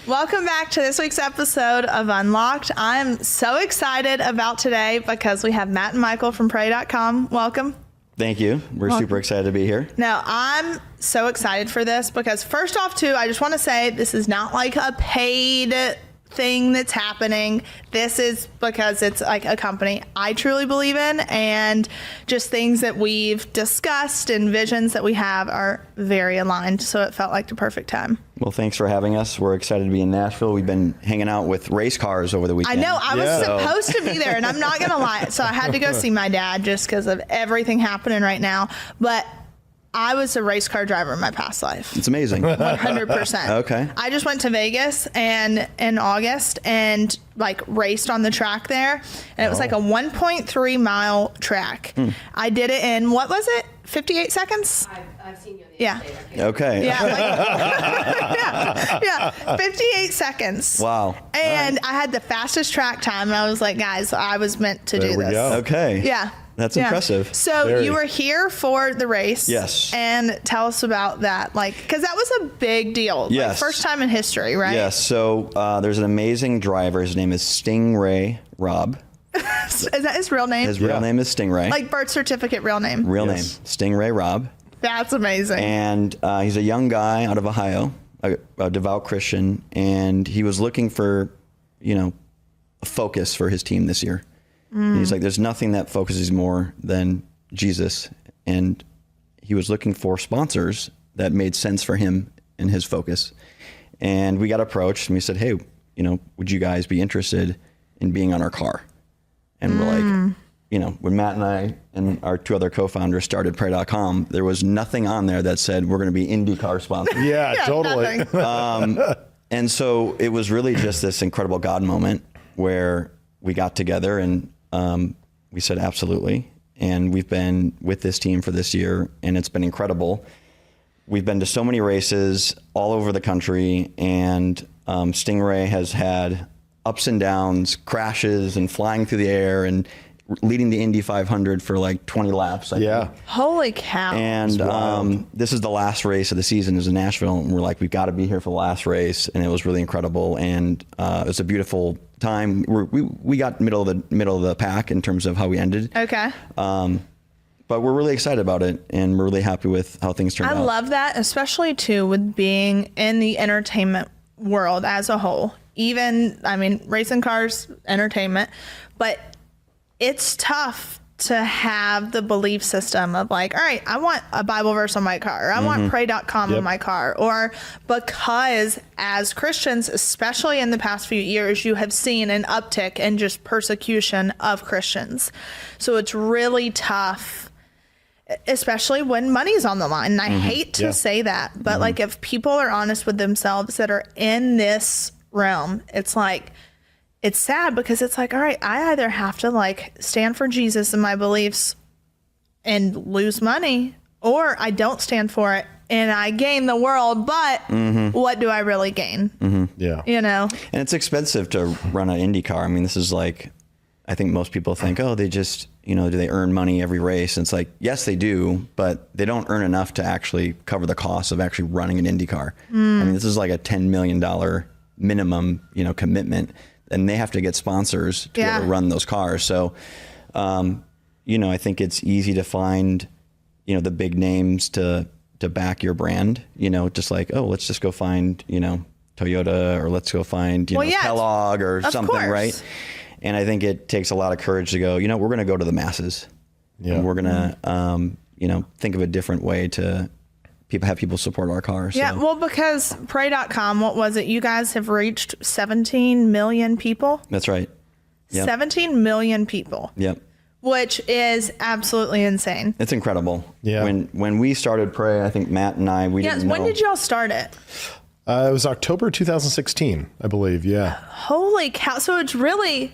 Welcome back to this week's episode of Unlocked. I'm so excited about today because we have Matt and Michael from Pray.com. Welcome. Thank you. We're super excited to be here. Now, I'm so excited for this because first off, too, I just want to say this is not like a paid thing that's happening. This is because it's like a company I truly believe in, and just things that we've discussed and visions that we have are very aligned. So it felt like the perfect time. Well, thanks for having us. We're excited to be in Nashville. We've been hanging out with race cars over the weekend. I know. I was supposed to be there, and I'm not going to lie. So I had to go see my dad just because of everything happening right now. But I was a race car driver in my past life. It's amazing. 100%. Okay. I just went to Vegas and in August and like raced on the track there. And it was like a 1.3 mile track. I did it in, what was it? 58 seconds? I've seen you on the Interstate. Okay. Yeah, 58 seconds. Wow. And I had the fastest track time. And I was like, guys, I was meant to do this. Go. Okay. Yeah. That's impressive. So you were here for the race. Yes. And tell us about that. Like, because that was a big deal. Yes. Like, first time in history, right? Yes. So there's an amazing driver. His name is Stingray Robb. Is that his real name? His real name is Stingray. Like birth certificate, real name. Real name, Stingray Robb. That's amazing. And he's a young guy out of Ohio, a devout Christian, and he was looking for, a focus for his team this year. And he's like, there's nothing that focuses more than Jesus. And he was looking for sponsors that made sense for him and his focus. And we got approached and we said, hey, would you guys be interested in being on our car? And we're like, when Matt and I and our two other co-founders started Pray.com, there was nothing on there that said we're going to be IndyCar sponsors. Yeah, totally. And so it was really just this incredible God moment where we got together and we said, absolutely. And we've been with this team for this year, and it's been incredible. We've been to so many races all over the country, and Stingray has had ups and downs, crashes and flying through the air and leading the Indy 500 for like 20 laps. I think. Holy cow. And this is the last race of the season is in Nashville. And we're like, we've got to be here for the last race. And it was really incredible. And it was a beautiful time. We got middle of the pack in terms of how we ended. Okay. But we're really excited about it. And we're really happy with how things turned out. I love that, especially too with being in the entertainment world as a whole. Even, racing cars, entertainment, but it's tough to have the belief system of like, all right, I want a Bible verse on my car, or I want Pray.com on my car, or because as Christians, especially in the past few years, you have seen an uptick in just persecution of Christians. So it's really tough, especially when money's on the line. And I hate to say that, but like if people are honest with themselves that are in this realm, it's like, it's sad because it's like, all right, I either have to like stand for Jesus and my beliefs and lose money, or I don't stand for it and I gain the world, but what do I really gain? Yeah. And it's expensive to run an Indy car. This is like, I think most people think, oh, they just, do they earn money every race? And it's like, yes, they do, but they don't earn enough to actually cover the cost of actually running an Indy car. This is like a $10 million minimum, commitment. And they have to get sponsors to be able to run those cars. So, I think it's easy to find, the big names to back your brand, just like, oh, let's just go find, Toyota, or let's go find, Kellogg or something, right? And I think it takes a lot of courage to go, we're going to go to the masses. Yeah. And we're going to, think of a different way to have people support our cars. Yeah, well, because Pray.com, what was it? You guys have reached 17 million people? That's right. Yep. 17 million people. Yep. Which is absolutely insane. It's incredible. Yeah. When we started Pray, I think Matt and I, didn't know. When did y'all start it? It was October 2016, I believe. Yeah. Holy cow. So it's new.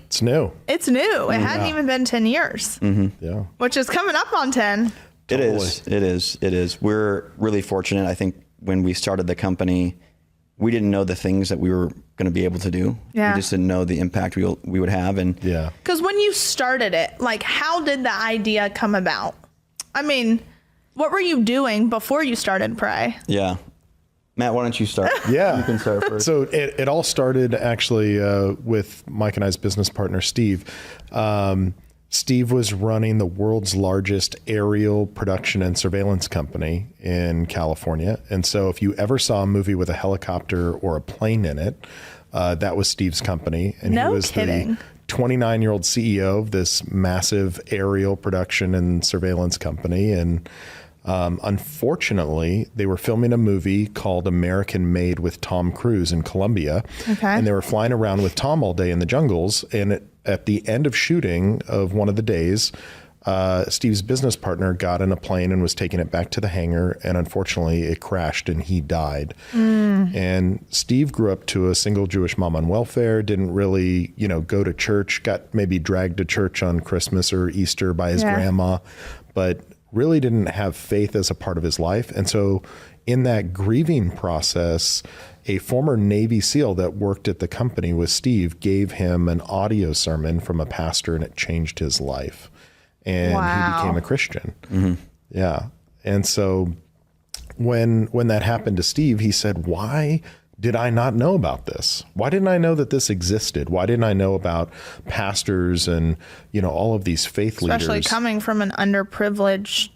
It's new. It hadn't even been 10 years. Yeah. Which is coming up on 10. Totally. It is. We're really fortunate. I think when we started the company, we didn't know the things that we were going to be able to do. Yeah. We just didn't know the impact we would have. And because when you started it, like, how did the idea come about? What were you doing before you started Pray? Yeah. Matt, why don't you start? Yeah. You can start first. So it all started actually with Mike and I's business partner, Steve. Steve was running the world's largest aerial production and surveillance company in California. And so if you ever saw a movie with a helicopter or a plane in it, that was Steve's company. And No he was kidding. the 29-year-old CEO of this massive aerial production and surveillance company. And unfortunately, they were filming a movie called American Made with Tom Cruise in Colombia. Okay. And they were flying around with Tom all day in the jungles. And at the end of shooting of one of the days, Steve's business partner got in a plane and was taking it back to the hangar. And unfortunately, it crashed and he died. And Steve grew up to a single Jewish mom on welfare, didn't really, go to church, got maybe dragged to church on Christmas or Easter by his grandma, but really didn't have faith as a part of his life. And so in that grieving process, a former Navy SEAL that worked at the company with Steve gave him an audio sermon from a pastor, and it changed his life. And he became a Christian. Yeah. And so when that happened to Steve, he said, why did I not know about this? Why didn't I know that this existed? Why didn't I know about pastors and, all of these faith leaders? Especially coming from an underprivileged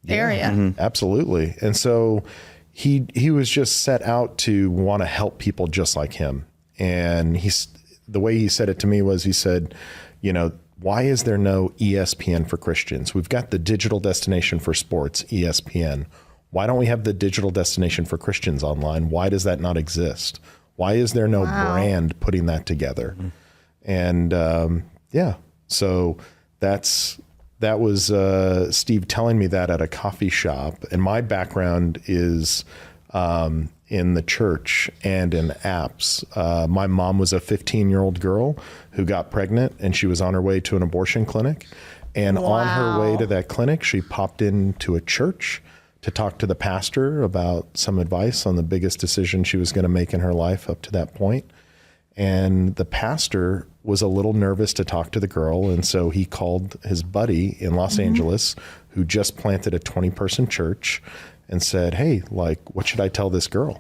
area. Absolutely. And so he was just set out to want to help people just like him. And the way he said it to me was, he said, why is there no ESPN for Christians? We've got the digital destination for sports, ESPN. Why don't we have the digital destination for Christians online? Why does that not exist? Why is there no brand putting that together? And so that was Steve telling me that at a coffee shop. And my background is in the church and in apps. My mom was a 15-year-old girl who got pregnant, and she was on her way to an abortion clinic. And on her way to that clinic, she popped into a church to talk to the pastor about some advice on the biggest decision she was going to make in her life up to that point. And the pastor was a little nervous to talk to the girl. And so he called his buddy in Los Angeles, who just planted a 20-person church, and said, hey, what should I tell this girl?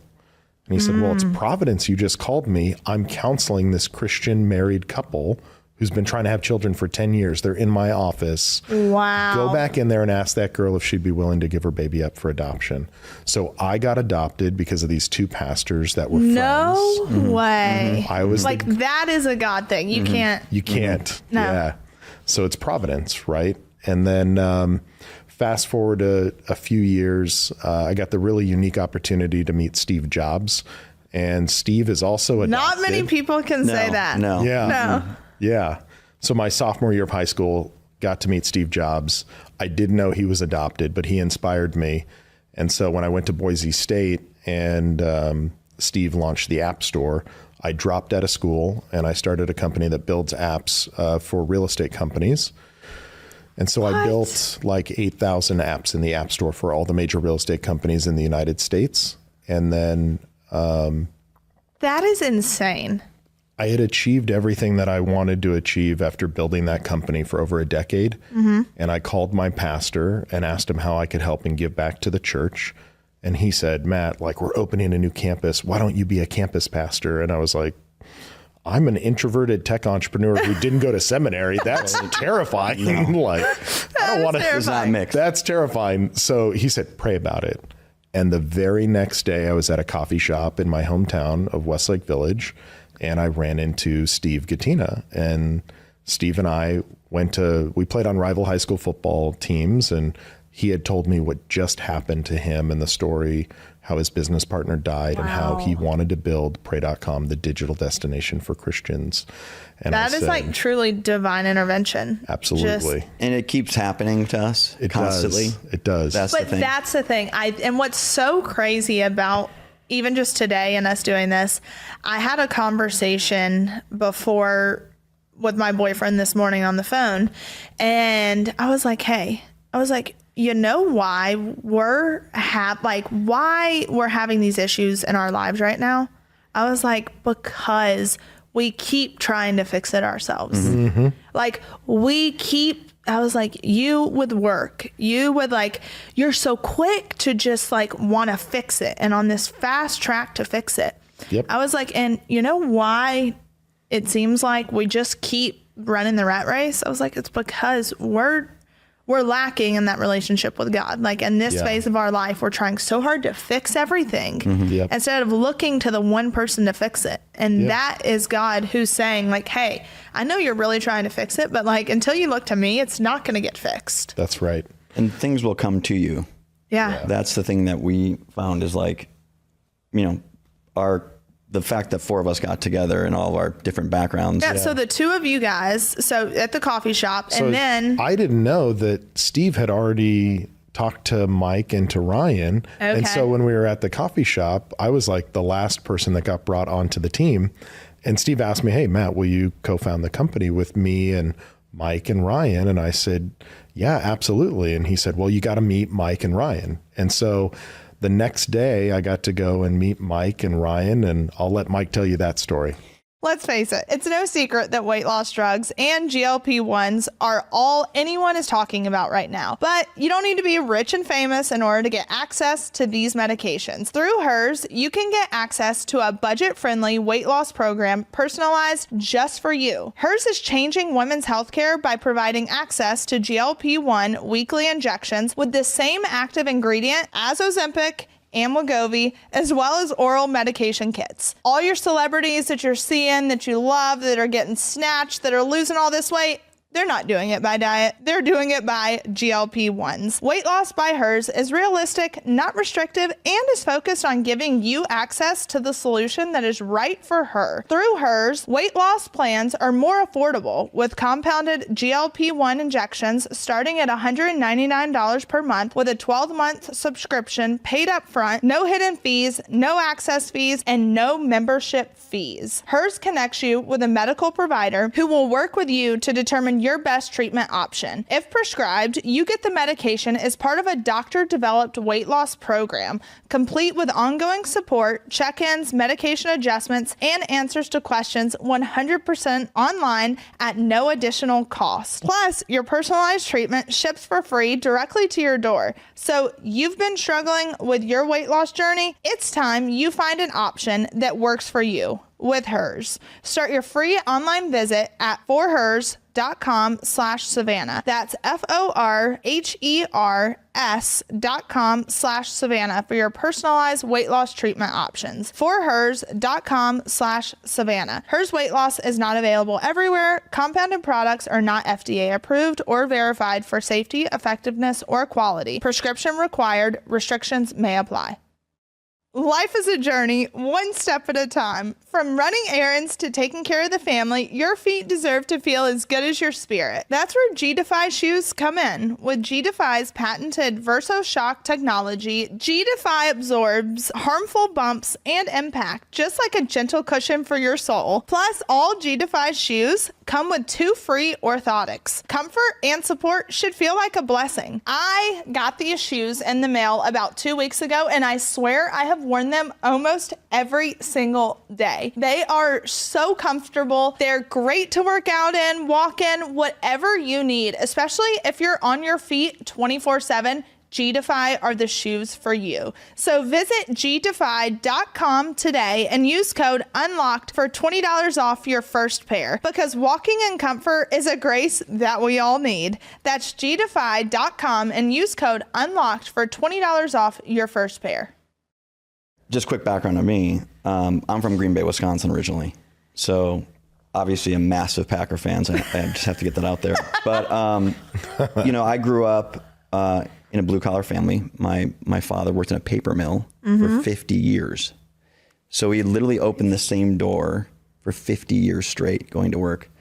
And he said, well, it's Providence. You just called me. I'm counseling this Christian married couple who's been trying to have children for 10 years. They're in my office. Wow. Go back in there and ask that girl if she'd be willing to give her baby up for adoption. So I got adopted because of these two pastors that were friends. No way. I was that is a God thing. You can't. You can't. No. Yeah. So it's Providence, right? And then fast forward a few years, I got the really unique opportunity to meet Steve Jobs. And Steve is also adopted. Not many people can say that. No. Yeah. No. Yeah. So my sophomore year of high school, got to meet Steve Jobs. I didn't know he was adopted, but he inspired me. And so when I went to Boise State and Steve launched the App Store, I dropped out of school and I started a company that builds apps for real estate companies. And so I built 8,000 apps in the App Store for all the major real estate companies in the United States. And then that is insane. I had achieved everything that I wanted to achieve after building that company for over a decade. And I called my pastor and asked him how I could help and give back to the church. And he said, Matt, we're opening a new campus. Why don't you be a campus pastor? And I was like, I'm an introverted tech entrepreneur who didn't go to seminary. That's terrifying. I don't want to. It's not mixed. That's terrifying. So he said, pray about it. And the very next day I was at a coffee shop in my hometown of Westlake Village, and I ran into Steve Gattina, and Steve and I we played on rival high school football teams, and he had told me what just happened to him and the story, how his business partner died and how he wanted to build Pray.com, the digital destination for Christians. And that is truly divine intervention. Absolutely. And it keeps happening to us constantly. It does. That's the thing. That's the thing. And what's so crazy about even just today and us doing this, I had a conversation before with my boyfriend this morning on the phone, and I was like, hey, you know why we're why we're having these issues in our lives right now? I was like, because we keep trying to fix it ourselves. We keep I was like, you with work, you would like, you're so quick to just like want to fix it and on this fast track to fix it. Yep. I was like, and you know why it seems like we just keep running the rat race? I was like, it's because we're lacking in that relationship with God. Like in this phase of our life, we're trying so hard to fix everything instead of looking to the one person to fix it. And that is God who's saying like, hey, I know you're really trying to fix it, but like until you look to me, it's not going to get fixed. That's right. And things will come to you. Yeah. That's the thing that we found is like, you know, the fact that 4 of us got together and all of our different backgrounds. Yeah. So the 2 of you guys, so at the coffee shop, So and then I didn't know that Steve had already talked to Mike and to Ryan. And so when we were at the coffee shop, I was like the last person that got brought onto the team. And Steve asked me, hey, Matt, will you co-found the company with me and Mike and Ryan? And I said, yeah, absolutely. And he said, well, you got to meet Mike and Ryan. And so the next day I got to go and meet Mike and Ryan, and I'll let Mike tell you that story. let's face it, it's no secret that weight loss drugs and GLP-1s are all anyone is talking about right now. But you don't need to be rich and famous in order to get access to these medications. Through hers, you can get access to a budget-friendly weight loss program personalized just for you. Hers is changing women's healthcare by providing access to GLP-1 weekly injections with the same active ingredient as Ozempic and Wegovy, as well as oral medication kits. All your celebrities that you're seeing, that you love, that are getting snatched, that are losing all this weight, they're not doing it by diet. They're doing it by GLP-1s. Weight loss by hers is realistic, not restrictive, and is focused on giving you access to the solution that is right for her. Through hers, weight loss plans are more affordable with compounded GLP-1 injections starting at $199 per month with a 12-month subscription paid up front, no hidden fees, no access fees, and no membership fees. Hers connects you with a medical provider who will work with you to determine your best treatment option. If prescribed, you get the medication as part of a doctor-developed weight loss program, complete with ongoing support, check-ins, medication adjustments, and answers to questions 100% online at no additional cost. Plus, your personalized treatment ships for free directly to your door. So you've been struggling with your weight loss journey? It's time you find an option that works for you with hers. Start your free online visit at forhers.com/Savannah. That's FORHERS.com/Savannah for your personalized weight loss treatment options. Forhers.com/Savannah. Hers weight loss is not available everywhere. Compounded products are not FDA approved or verified for safety, effectiveness, or quality. Prescription required. Restrictions may apply. Life is a journey, one step at a time. From running errands to taking care of the family, your feet deserve to feel as good as your spirit. That's where G-Defy shoes come in. With G-Defy's patented Verso Shock technology, G-Defy absorbs harmful bumps and impact, just like a gentle cushion for your soul. Plus, all G-Defy shoes come with 2 free orthotics. Comfort and support should feel like a blessing. I got these shoes in the mail about 2 weeks ago, and I swear I have worn them almost every single day. They are so comfortable. They're great to work out in, walk in, whatever you need, especially if you're on your feet 24/7. G-Defy are the shoes for you. So visit gdefy.com today and use code UNLOCKED for $20 off your first pair, because walking in comfort is a grace that we all need. That's gdefy.com and use code UNLOCKED for $20 off your first pair. Just quick background on me. I'm from Green Bay, Wisconsin originally. So obviously a massive Packer fan. So I just have to get that out there. But, I grew up in a blue collar family. My father worked in a paper mill for 50 years. So he literally opened the same door for 50 years straight going to work.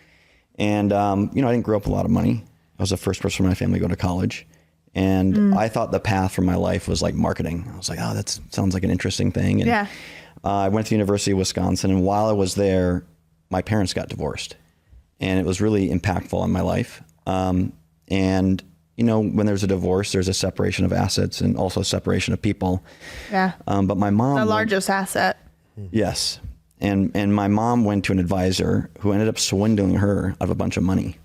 And, I didn't grow up with a lot of money. I was the first person in my family to go to college. And I thought the path for my life was like marketing. I was like, oh, that sounds like an interesting thing. And I went to the University of Wisconsin, and while I was there, my parents got divorced, and it was really impactful on my life. And when there's a divorce, there's a separation of assets and also a separation of people. Yeah. But my mom, the largest asset. Yes. And my mom went to an advisor who ended up swindling her out of a bunch of money.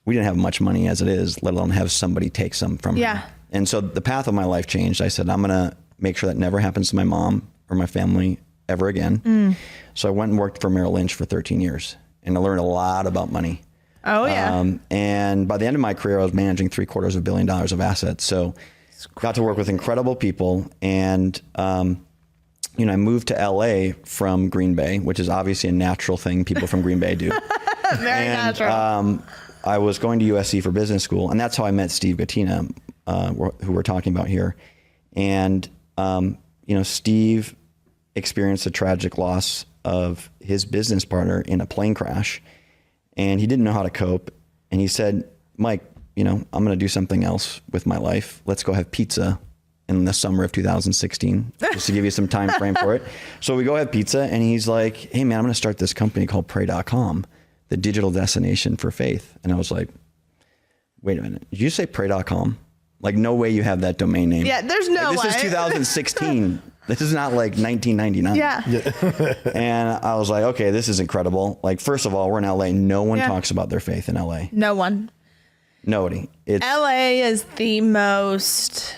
we didn't have much money as it is, let alone have somebody take some from her. And so the path of my life changed. I said, I'm going to make sure that never happens to my mom or my family ever again. So I went and worked for Merrill Lynch for 13 years, and I learned a lot about money. Oh, yeah. And by the end of my career, I was managing $750 million of assets. So got to work with incredible people. And, you know, I moved to LA from Green Bay, which is obviously a natural thing people from Green Bay do. Very natural. I was going to USC for business school, and that's how I met Steve Gattina, who we're talking about here. And, you know, Steve experienced a tragic loss of his business partner in a plane crash, and he didn't know how to cope. And he said, Mike, you know, I'm going to do something else with my life. Let's go have pizza in the summer of 2016, just to give you some time frame for it. So we go have pizza, and he's like, hey man, I'm going to start this company called pray.com, the digital destination for faith. And I was like, wait a minute, did you say pray.com? Like, no way you have that domain name. Yeah, there's no way. This is 2016. This is not like 1999. Yeah. And I was like, okay, this is incredible. Like, first of all, we're in LA. No one talks about their faith in LA. No one. Nobody. LA is the most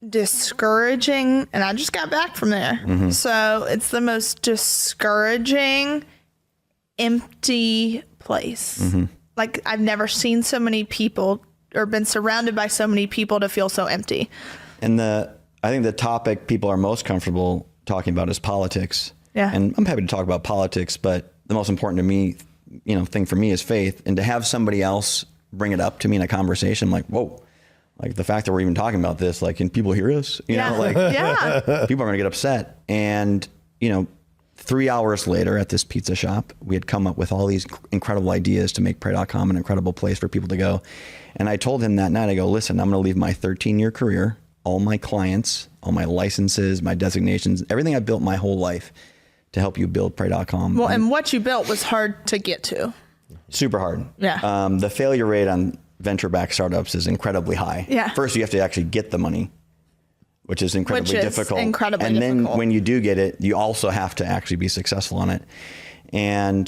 discouraging, and I just got back from there. So it's the most discouraging, empty place. Like, I've never seen so many people or been surrounded by so many people to feel so empty. And I think the topic people are most comfortable talking about is politics. Yeah. And I'm happy to talk about politics, but the most important to me, you know, thing for me is faith. And to have somebody else bring it up to me in a conversation, I'm like, whoa, like the fact that we're even talking about this, like, can people hear us? You know, like people are going to get upset. And, you know, 3 hours later at this pizza shop, we had come up with all these incredible ideas to make pray.com an incredible place for people to go. And I told him that night, I go, listen, I'm going to leave my 13-year career, all my clients, all my licenses, my designations, everything I built my whole life to help you build pray.com. Well, and what you built was hard to get to. Super hard. Yeah. The failure rate on venture-backed startups is incredibly high. Yeah. First, you have to actually get the money, which is incredibly difficult. Incredibly and difficult. Then when you do get it, you also have to actually be successful on it. And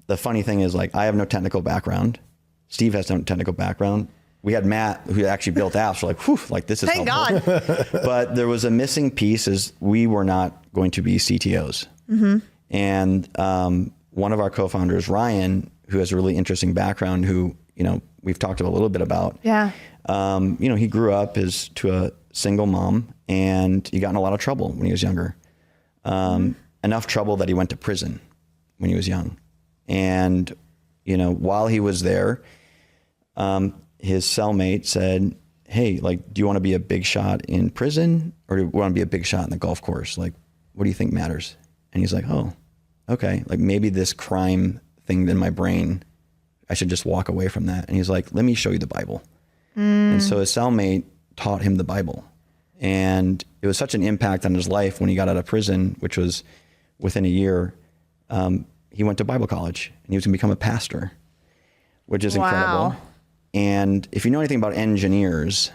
the funny thing is, like, I have no technical background. Steve has no technical background. We had Matt, who actually built apps. We're like, whew, like, this is Thank helpful. God. But there was a missing piece, is we were not going to be CTOs. And one of our co-founders, Ryan, who has a really interesting background, who, you know, we've talked a little bit about. Yeah. You know, he grew up to a single mom, and he got in a lot of trouble when he was younger. Enough trouble that he went to prison when he was young. And, you know, while he was there, his cellmate said, hey, like, do you want to be a big shot in prison, or do you want to be a big shot in the golf course? Like, what do you think matters? And he's like, oh, okay. Like, maybe this crime thing in my brain, I should just walk away from that. And he's like, let me show you the Bible. And so his cellmate taught him the Bible. And it was such an impact on his life when he got out of prison, which was within a year. He went to Bible college, and he was going to become a pastor, which is incredible. And if you know anything about engineers,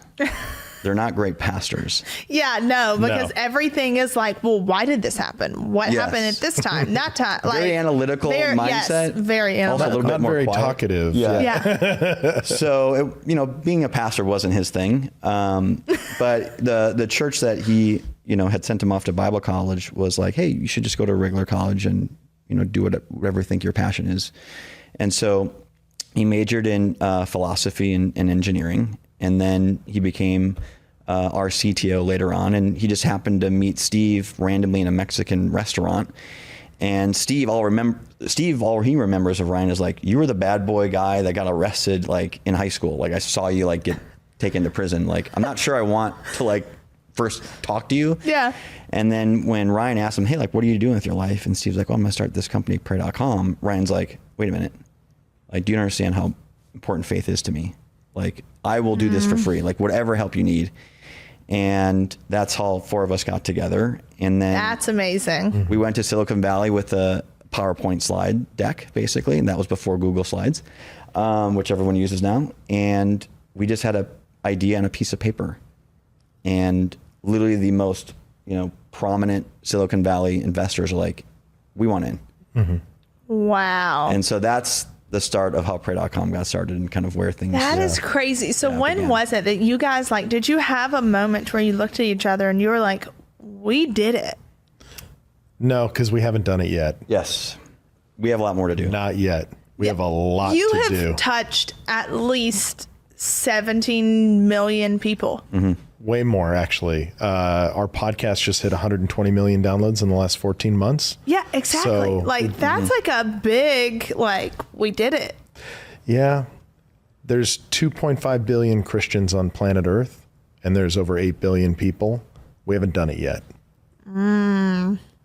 they're not great pastors. Yeah, no, because everything is like, well, why did this happen? What happened at this time, that time? Like, very analytical mindset. Yes, very analytical. Also a little bit Not more very quiet. talkative. Yeah. So, you know, being a pastor wasn't his thing. But the church that he, you know, had sent him off to Bible college was like, hey, you should just go to a regular college and, you know, do whatever you think your passion is. And so he majored in philosophy and engineering. And then he became our CTO later on. And he just happened to meet Steve randomly in a Mexican restaurant. And Steve, all he remembers of Ryan is like, you were the bad boy guy that got arrested like in high school. Like, I saw you like get taken to prison. Like, I'm not sure I want to like first talk to you. Yeah. And then when Ryan asked him, hey, like, what are you doing with your life? And Steve's like, well, I'm going to start this company, pray.com. Ryan's like, wait a minute. Like, do you understand how important faith is to me? Like, I will do this for free, like whatever help you need. And that's how 4 of us got together. And then That's amazing. we went to Silicon Valley with a PowerPoint slide deck, basically. And that was before Google Slides, which everyone uses now. And we just had an idea on a piece of paper. And literally the most, you know, prominent Silicon Valley investors are like, we want in. Wow. And so that's the start of how Pray.com got started and kind of where things. That is crazy. So when began. was it that you guys like, did you have a moment where you looked at each other and you were like, we did it? No, because we haven't done it yet. Yes. We have a lot more to do. Not yet. We have a lot You to have do. touched at least 17 million people. Mm-hmm. Way more, actually. Our podcast just hit 120 million downloads in the last 14 months. Yeah, exactly. So, like that's like a big, like we did it. Yeah. There's 2.5 billion Christians on planet Earth, and there's over 8 billion people. We haven't done it yet.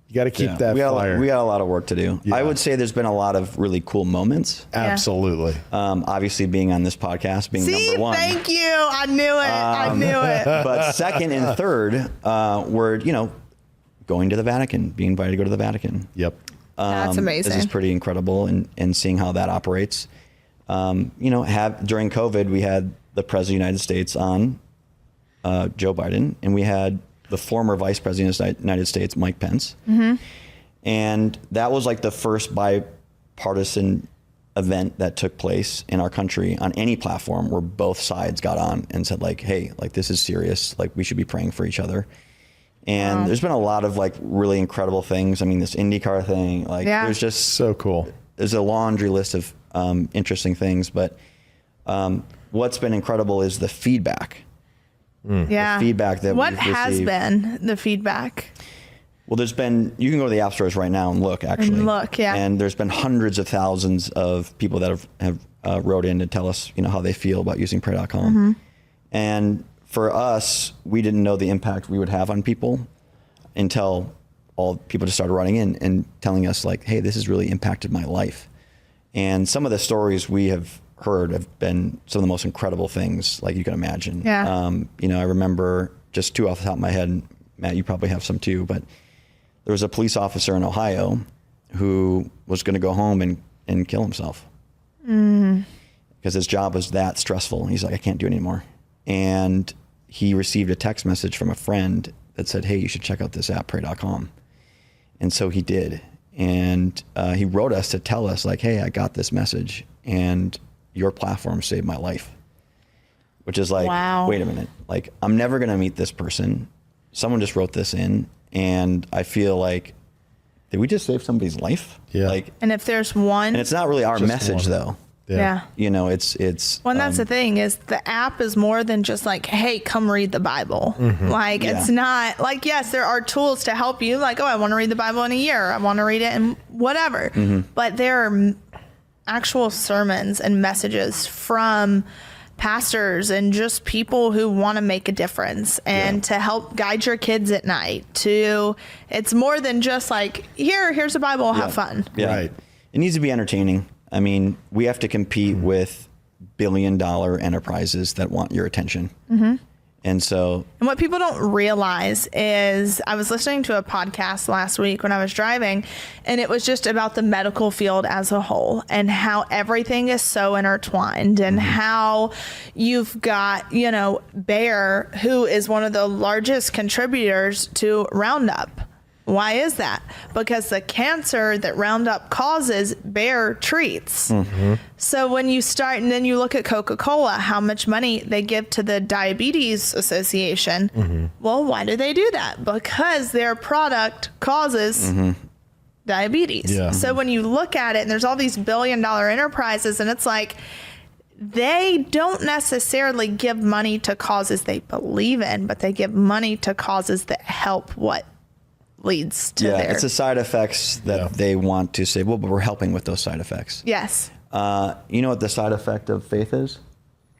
You got to keep that fire. We got a lot of work to do. Yeah. I would say there's been a lot of really cool moments. Absolutely. Obviously, being on this podcast, being See, number one. thank you. I knew it. I knew it. But second and third were, going to the Vatican, being invited to go to the Vatican. Yep. That's amazing. This is pretty incredible, and seeing how that operates. During COVID, we had the President of the United States on, Joe Biden, and we had the former Vice President of the United States, Mike Pence. Mm-hmm. And that was like the first bipartisan event that took place in our country on any platform where both sides got on and said like, hey, like this is serious. Like we should be praying for each other. And there's been a lot of like really incredible things. I mean, this IndyCar thing, like there's just So cool. There's a laundry list of interesting things, but what's been incredible is the feedback. Yeah. The feedback that what we've has received. been the feedback? Well, you can go to the app stores right now and look, actually. And there's been hundreds of thousands of people that have wrote in to tell us, how they feel about using Pray.com. Mm-hmm. And for us, we didn't know the impact we would have on people until all people just started writing in and telling us like, hey, this has really impacted my life. And some of the stories we have heard have been some of the most incredible things like you can imagine. Yeah. I remember just two off the top of my head, Matt, you probably have some too, but there was a police officer in Ohio who was going to go home and kill himself because his job was that stressful. He's like, I can't do it anymore. And he received a text message from a friend that said, hey, you should check out this app, Pray.com. And so he did. And he wrote us to tell us like, hey, I got this message and your platform saved my life. Which is like, wow. Wait a minute. Like, I'm never going to meet this person. Someone just wrote this in. And I feel like, did we just save somebody's life? Yeah. Like, And if there's one, and it's not really our Just message one. though. yeah. It's. Well, and that's the thing is the app is more than just like, hey, come read the Bible. Like it's not like, yes, there are tools to help you. Like, oh, I want to read the Bible in a year. I want to read it in whatever. But there are actual sermons and messages from pastors and just people who want to make a difference and to help guide your kids at night it's more than just like, here's a Bible, have fun. Yeah. Right. It needs to be entertaining. I mean, we have to compete with billion-dollar enterprises that want your attention. And so, And what people don't realize is I was listening to a podcast last week when I was driving, and it was just about the medical field as a whole and how everything is so intertwined and how you've got, Bayer, who is one of the largest contributors to Roundup. Why is that? Because the cancer that Roundup causes, Bayer treats. So when you start, and then you look at Coca-Cola, how much money they give to the Diabetes Association. Well, why do they do that? Because their product causes diabetes. Yeah. So when you look at it, and there's all these billion-dollar enterprises, and it's like, they don't necessarily give money to causes they believe in, but they give money to causes that help what leads to their... it's the side effects that they want to say, well, but we're helping with those side effects. Yes. You know what the side effect of faith is?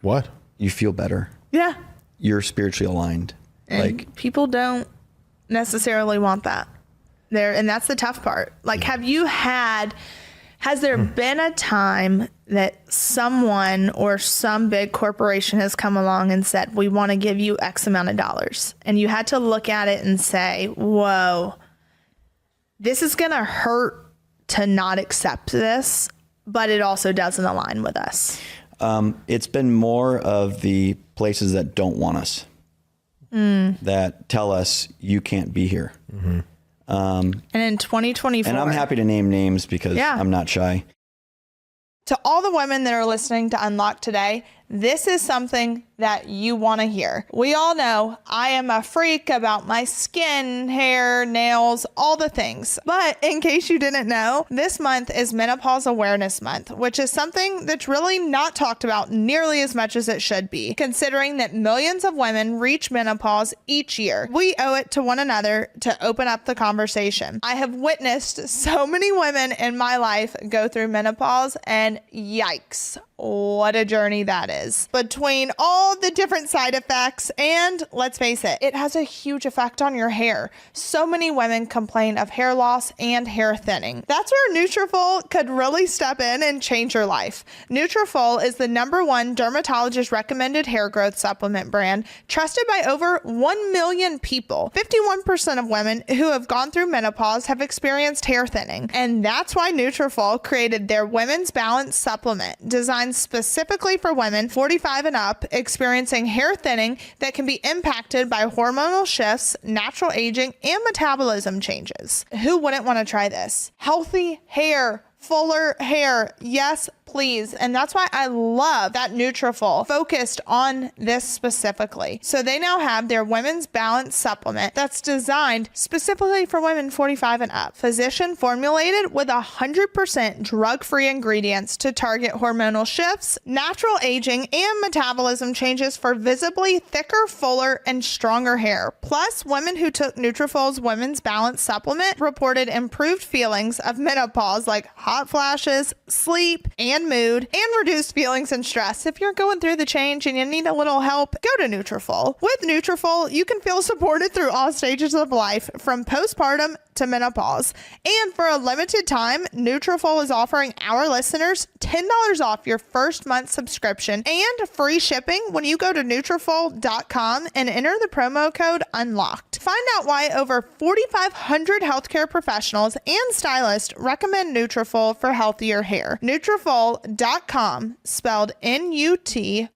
What? You feel better. Yeah. You're spiritually aligned. And people don't necessarily want that. And that's the tough part. Like, has there been a time that someone or some big corporation has come along and said, we want to give you X amount of dollars, and you had to look at it and say, whoa, this is going to hurt to not accept this, but it also doesn't align with us? It's been more of the places that don't want us, that tell us you can't be here. And in 2024, and I'm happy to name names because I'm not shy. To all the women that are listening to Unlocked today, this is something that you want to hear. We all know I am a freak about my skin, hair, nails, all the things. But in case you didn't know, this month is Menopause Awareness Month, which is something that's really not talked about nearly as much as it should be, considering that millions of women reach menopause each year. We owe it to one another to open up the conversation. I have witnessed so many women in my life go through menopause, and yikes, what a journey that is. Between all the different side effects, and let's face it, it has a huge effect on your hair. So many women complain of hair loss and hair thinning. That's where Nutrafol could really step in and change your life. Nutrafol is the #1 dermatologist recommended hair growth supplement brand, trusted by over 1 million people. 51% of women who have gone through menopause have experienced hair thinning, and that's why Nutrafol created their Women's Balance supplement, designed specifically for women 45 and up experiencing hair thinning that can be impacted by hormonal shifts, natural aging, and metabolism changes. Who wouldn't want to try this? Healthy hair, fuller hair. Yes, please. And that's why I love that Nutrafol focused on this specifically. So they now have their Women's Balance supplement that's designed specifically for women 45 and up. Physician formulated with 100% drug-free ingredients to target hormonal shifts, natural aging, and metabolism changes for visibly thicker, fuller, and stronger hair. Plus, women who took Nutrafol's Women's Balance supplement reported improved feelings of menopause like hot flashes, sleep, and mood, and reduced feelings and stress. If you're going through the change and you need a little help, go to Nutrafol. With Nutrafol, you can feel supported through all stages of life, from postpartum to menopause. And for a limited time, Nutrafol is offering our listeners $10 off your first month subscription and free shipping when you go to Nutrafol.com and enter the promo code UNLOCKED. Find out why over 4,500 healthcare professionals and stylists recommend Nutrafol for healthier hair. Nutrafol.com, spelled Nutrafol.com,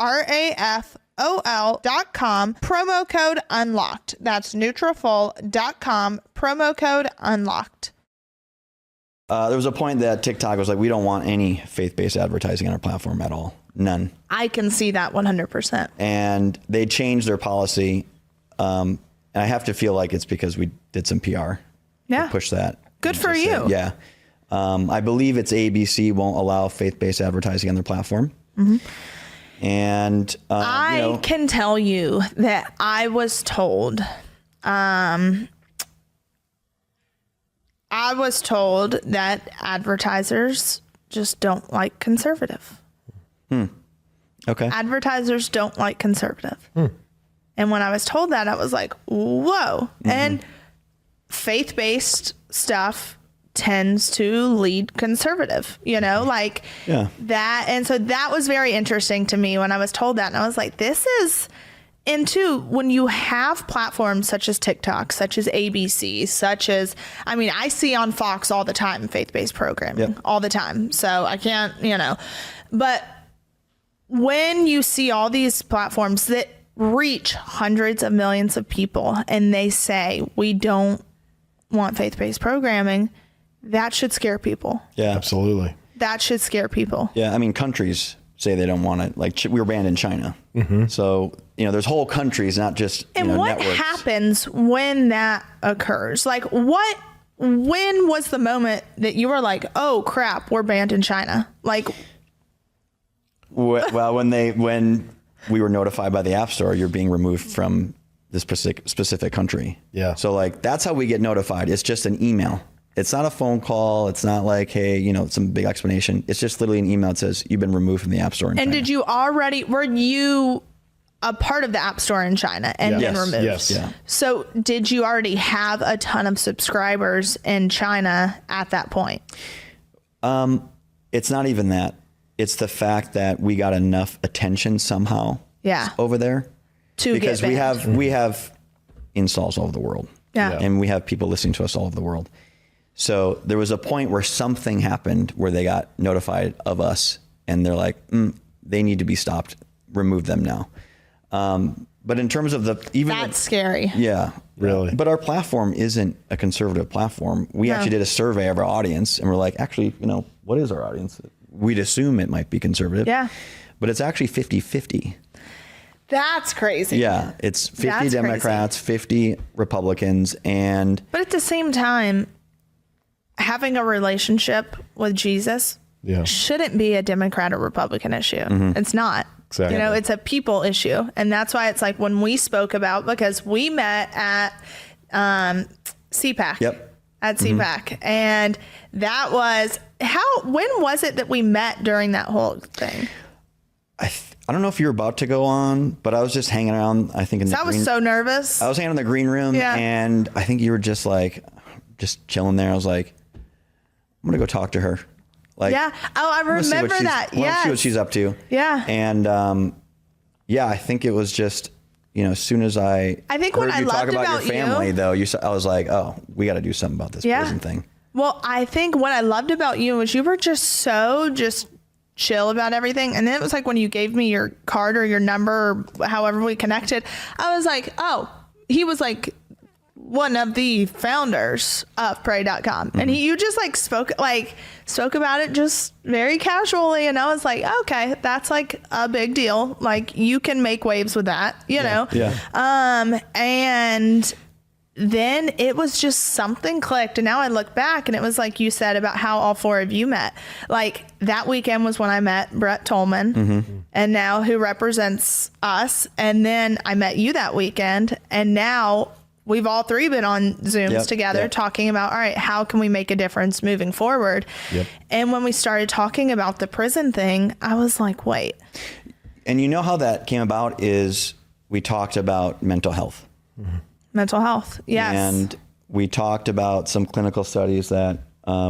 promo code UNLOCKED. That's Nutrafol.com, promo code UNLOCKED. There was a point that TikTok was like, we don't want any faith-based advertising on our platform at all. None. I can see that 100%. And they changed their policy. And I have to feel like it's because we did some PR. Yeah. To push that. Good for you. Yeah. I believe it's ABC won't allow faith-based advertising on their platform. Mm-hmm. And I can tell you that I was told that advertisers just don't like conservative. Okay. Advertisers don't like conservative. And when I was told that, I was like, whoa. Mm-hmm. And faith-based stuff tends to lead conservative, that. And so that was very interesting to me when I was told that. And I was like, this is, and two, when you have platforms such as TikTok, such as ABC, I see on Fox all the time, faith-based programming all the time. So I can't, but when you see all these platforms that reach hundreds of millions of people and they say, we don't want faith-based programming, that should scare people. Yeah, absolutely. That should scare people. Yeah. I mean, countries say they don't want it. Like we were banned in China. Mm-hmm. So, there's whole countries, not just, and what networks. Happens when that occurs? Like when was the moment that you were like, oh crap, we're banned in China? Like, well, when we were notified by the App Store, you're being removed from this specific country. Yeah. So that's how we get notified. It's just an email. It's not a phone call. It's not like, hey, some big explanation. It's just literally an email that says you've been removed from the App Store in China. And were you a part of the App Store in China and been removed? Yes. Yeah. So did you already have a ton of subscribers in China at that point? It's not even that. It's the fact that we got enough attention somehow over there. Because we have installs all over the world. Yeah. And we have people listening to us all over the world. So there was a point where something happened where they got notified of us and they're like, they need to be stopped. Remove them now. But in terms of that's scary. Yeah. Really? But our platform isn't a conservative platform. We actually did a survey of our audience, and we're like, actually, what is our audience? We'd assume it might be conservative. Yeah. But it's actually 50-50. That's crazy. Yeah. It's 50 That's Democrats, 50 Republicans, But at the same time, having a relationship with Jesus shouldn't be a Democrat or Republican issue. It's not. Exactly. It's a people issue. And that's why it's like when we spoke about, because we met at CPAC. Yep. At CPAC. And that was, when was it that we met during that whole thing? I don't know if you were about to go on, but I was just hanging around, I think, I was so nervous. I was hanging in the green room, and I think you were just chilling there. I was like, I'm going to go talk to her. Like, yeah. Oh, I remember that. Yeah. See what she's up to. Yeah. And, I think it was just, as soon as I think heard what I you talk loved about your about family, you- though, I was like, oh, we got to do something about this prison thing. Well, I think what I loved about you was you were just chill about everything. And then it was like when you gave me your card or your number or however we connected, I was like, oh, he was like one of the founders of pray.com. And you just spoke about it just very casually. And I was like, okay, that's like a big deal. Like you can make waves with that, know? Yeah. And then it was just something clicked. And now I look back and it was like you said about how all four of you met. Like that weekend was when I met Brett Tolman and now who represents us. And then I met you that weekend. And now we've all three been on Zooms together talking about, all right, how can we make a difference moving forward? Yep. And when we started talking about the prison thing, I was like, wait. And how that came about is we talked about mental health. Mental health, yes. And we talked about some clinical studies that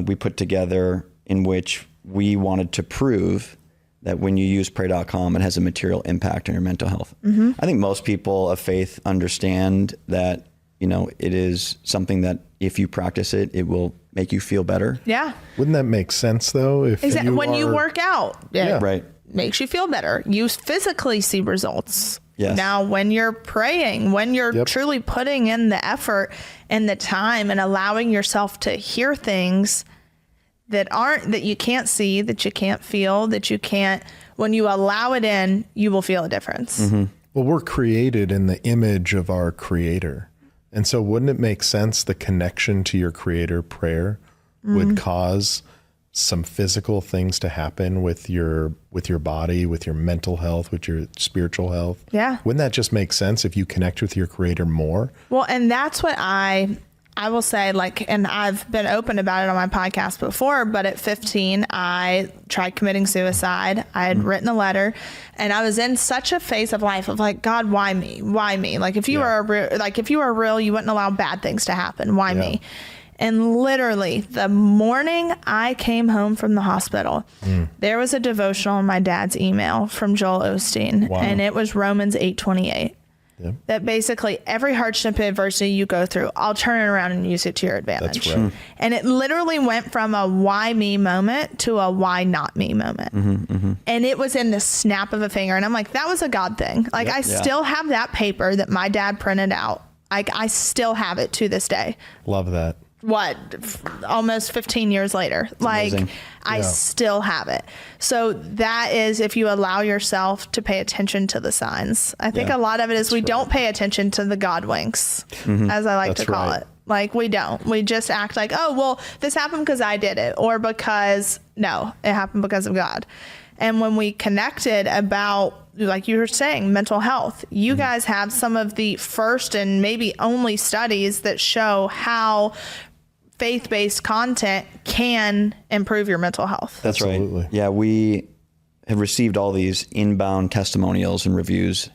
we put together in which we wanted to prove that when you use pray.com, it has a material impact on your mental health. I think most people of faith understand that, it is something that if you practice it, it will make you feel better. Yeah. Wouldn't that make sense though? If you work out, right. Makes you feel better. You physically see results. Yes. Now, when you're praying, when you're truly putting in the effort and the time and allowing yourself to hear things that you can't see, that you can't feel, that you can't, when you allow it in, you will feel a difference. Well, we're created in the image of our Creator. And so wouldn't it make sense the connection to your Creator prayer would cause some physical things to happen with your body, with your mental health, with your spiritual health? Yeah. Wouldn't that just make sense if you connect with your Creator more? Well, and that's what I will say, and I've been open about it on my podcast before, but at 15, I tried committing suicide. I had written a letter and I was in such a phase of life of like, God, why me? Why me? Like if you were real, you wouldn't allow bad things to happen. Why me? And literally the morning I came home from the hospital, there was a devotional in my dad's email from Joel Osteen. Wow. And it was Romans 8:28. Yep. That basically every hardship and adversity you go through, I'll turn it around and use it to your advantage. That's right. And it literally went from a why me moment to a why not me moment. And it was in the snap of a finger. And I'm like, that was a God thing. Like I still have that paper that my dad printed out. Like I still have it to this day. Love that. Almost 15 years later. Amazing. I still have it. So that is if you allow yourself to pay attention to the signs. I think a lot of it is we don't pay attention to the God winks, as I like to call it. Like we don't. We just act like, oh, well, this happened because I did it, or because no, it happened because of God. And when we connected about, like you were saying, mental health, you guys have some of the first and maybe only studies that show how faith-based content can improve your mental health. That's Absolutely. right. Yeah, we have received all these inbound testimonials and reviews,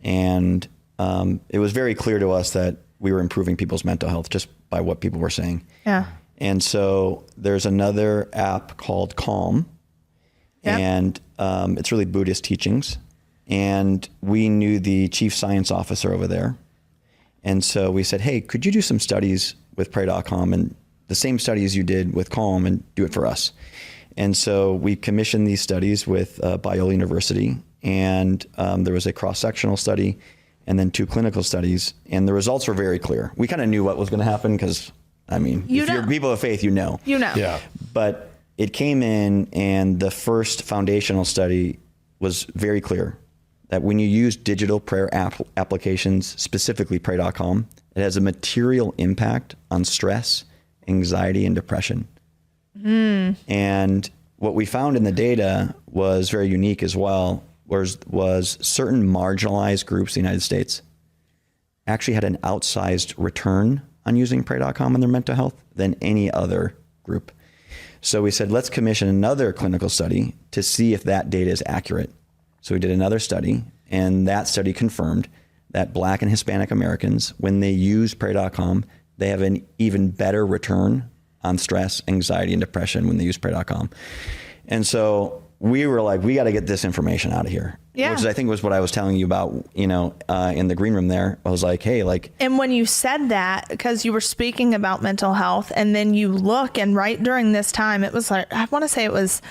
and it was very clear to us that we were improving people's mental health just by what people were saying. Yeah. And so there's another app called Calm, and it's really Buddhist teachings. And we knew the chief science officer over there. And so we said, hey, could you do some studies with pray.com and the same studies you did with Calm and do it for us? And so we commissioned these studies with Biola University, and there was a cross-sectional study and then 2 clinical studies. And the results were very clear. We kind of knew what was going to happen because, I mean, if you're people of faith, you know. Yeah. But it came in, and the first foundational study was very clear that when you use digital prayer applications, specifically pray.com, it has a material impact on stress, anxiety, and depression. And what we found in the data was very unique as well, was certain marginalized groups in the United States actually had an outsized return on using pray.com in their mental health than any other group. So we said, let's commission another clinical study to see if that data is accurate. So we did another study, and that study confirmed that Black and Hispanic Americans, when they use pray.com, they have an even better return on stress, anxiety, and depression when they use pray.com. And so we were like, we got to get this information out of here. Yeah. Which I think was what I was telling you about, in the green room there. I was like, hey, like. And when you said that, because you were speaking about mental health, and then you look, and right during this time, it was like, I want to say it was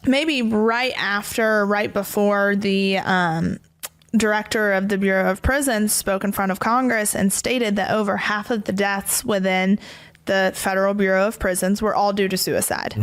maybe right before the director of the Bureau of Prisons spoke in front of Congress and stated that over half of the deaths within the Federal Bureau of Prisons were all due to suicide.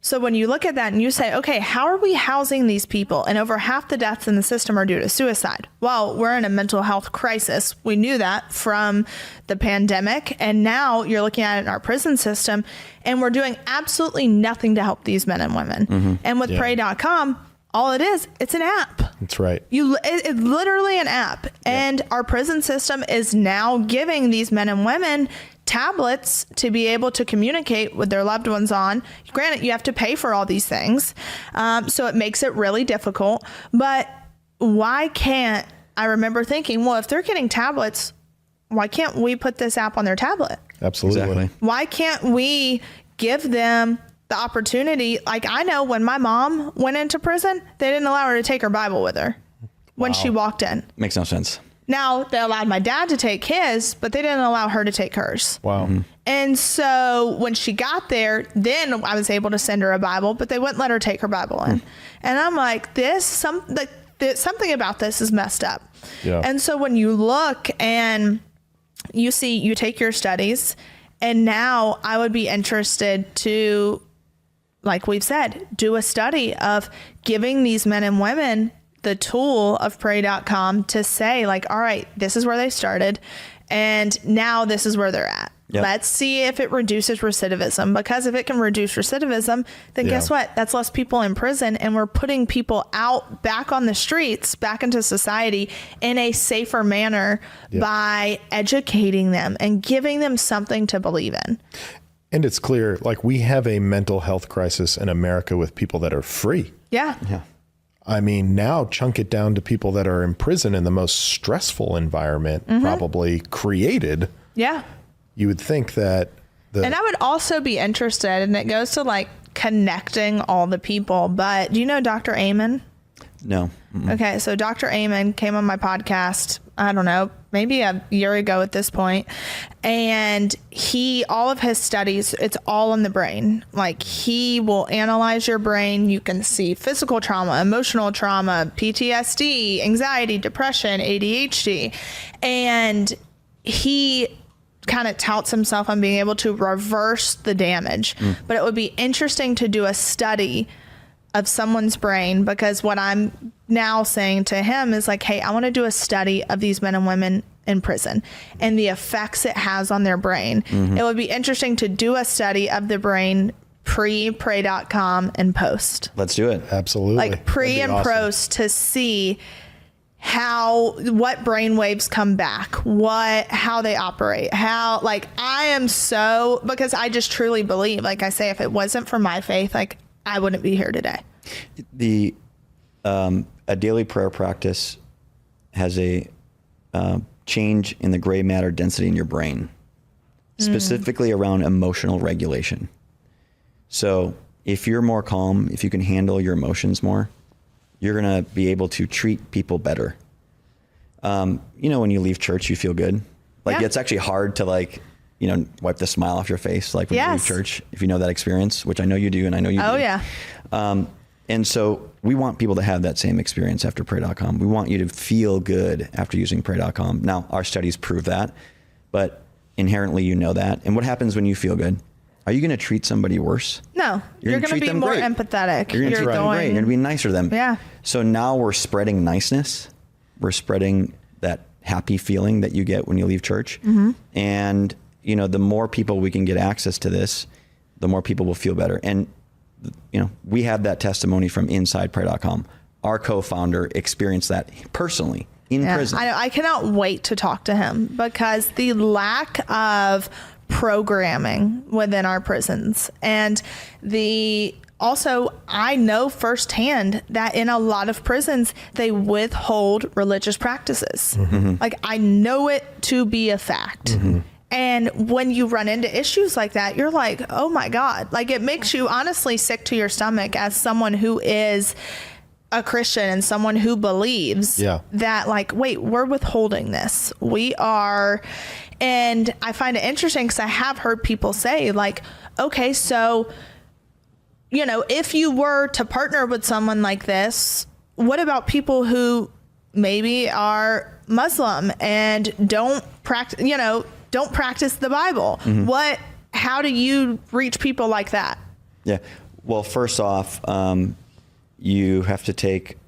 So when you look at that and you say, okay, how are we housing these people? And over half the deaths in the system are due to suicide. Well, we're in a mental health crisis. We knew that from the pandemic. And now you're looking at it in our prison system, and we're doing absolutely nothing to help these men and women. And with pray.com, all it is, it's an app. That's right. It's literally an app. And our prison system is now giving these men and women tablets to be able to communicate with their loved ones on. Granted, you have to pay for all these things. So it makes it really difficult. But why can't, I remember thinking, well, if they're getting tablets, why can't we put this app on their tablet? Absolutely. Exactly. Why can't we give them the opportunity? Like, I know when my mom went into prison, they didn't allow her to take her Bible with her when she walked in. Makes no sense. Now, they allowed my dad to take his, but they didn't allow her to take hers. Wow. And so when she got there, then I was able to send her a Bible, but they wouldn't let her take her Bible in. And I'm like, something about this is messed up. Yeah. And so when you look and you see, you take your studies, and now I would be interested to, like we've said, do a study of giving these men and women the tool of pray.com to say, like, all right, this is where they started, and now this is where they're at. Yep. Let's see if it reduces recidivism, because if it can reduce recidivism, then guess what? That's less people in prison, and we're putting people out back on the streets, back into society in a safer manner by educating them and giving them something to believe in. And it's clear, like, we have a mental health crisis in America with people that are free. Yeah. I mean, now chunk it down to people that are in prison in the most stressful environment probably created. Yeah. You would think that and I would also be interested, and it goes to like connecting all the people, but do you know Dr. Amen? No. Okay, so Dr. Amen came on my podcast, I don't know, maybe a year ago at this point, and all of his studies, it's all in the brain. Like, he will analyze your brain. You can see physical trauma, emotional trauma, PTSD, anxiety, depression, ADHD, and he kind of touts himself on being able to reverse the damage. But it would be interesting to do a study of someone's brain, because what I'm now saying to him is like, hey, I want to do a study of these men and women in prison and the effects it has on their brain. It would be interesting to do a study of the brain pre-pray.com and post. Let's do it. absolutely, Like pre and post, to see what brain waves come back, how they operate, like, I am so, because I just truly believe, like I say, if it wasn't for my faith, like, I wouldn't be here today. A daily prayer practice has a change in the gray matter density in your brain, specifically around emotional regulation. So if you're more calm, if you can handle your emotions more, you're going to be able to treat people better. When you leave church, you feel good. Like, it's actually hard to, like, wipe the smile off your face, like when you leave church, if you know that experience, which I know you do, and I know you do. Oh, yeah. And so we want people to have that same experience after pray.com. We want you to feel good after using pray.com. Now, our studies prove that, but inherently you know that. And what happens when you feel good? Are you going to treat somebody worse? No, you're going to be more empathetic. You're going to treat them great. You're going to be nicer to them. Yeah. So now we're spreading niceness. We're spreading that happy feeling that you get when you leave church. And, you know, the more people we can get access to this, the more people will feel better. And, you know, we have that testimony from inside pray.com. Our co-founder experienced that personally in prison. I cannot wait to talk to him, because the lack of programming within our prisons, and also, I know firsthand that in a lot of prisons, they withhold religious practices. Like, I know it to be a fact. And when you run into issues like that, you're like, oh my God. Like, it makes you honestly sick to your stomach as someone who is a Christian and someone who believes that, like, wait, we're withholding this. We are. And I find it interesting because I have heard people say, like, okay, so, you know, if you were to partner with someone like this, what about people who maybe are Muslim and don't practice the Bible? How do you reach people like that? Yeah. Well, first off, you have to take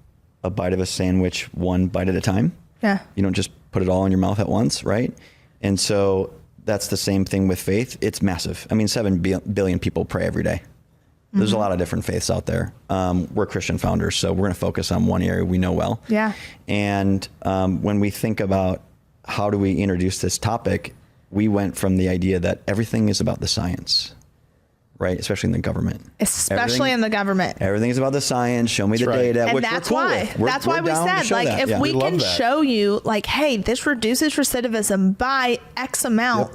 a bite of a sandwich one bite at a time. Yeah. You don't just put it all in your mouth at once, right? And so that's the same thing with faith. It's massive. I mean, 7 billion people pray every day. There's a lot of different faiths out there. We're Christian founders, so we're going to focus on one area we know well. Yeah. And when we think about how do we introduce this topic, we went from the idea that everything is about the science, right? Especially in the government. In the government. Everything is about the science. Show me the data, and which that's we're cool why. with. That's why we said, like, if we can show you, like, hey, this reduces recidivism by X amount,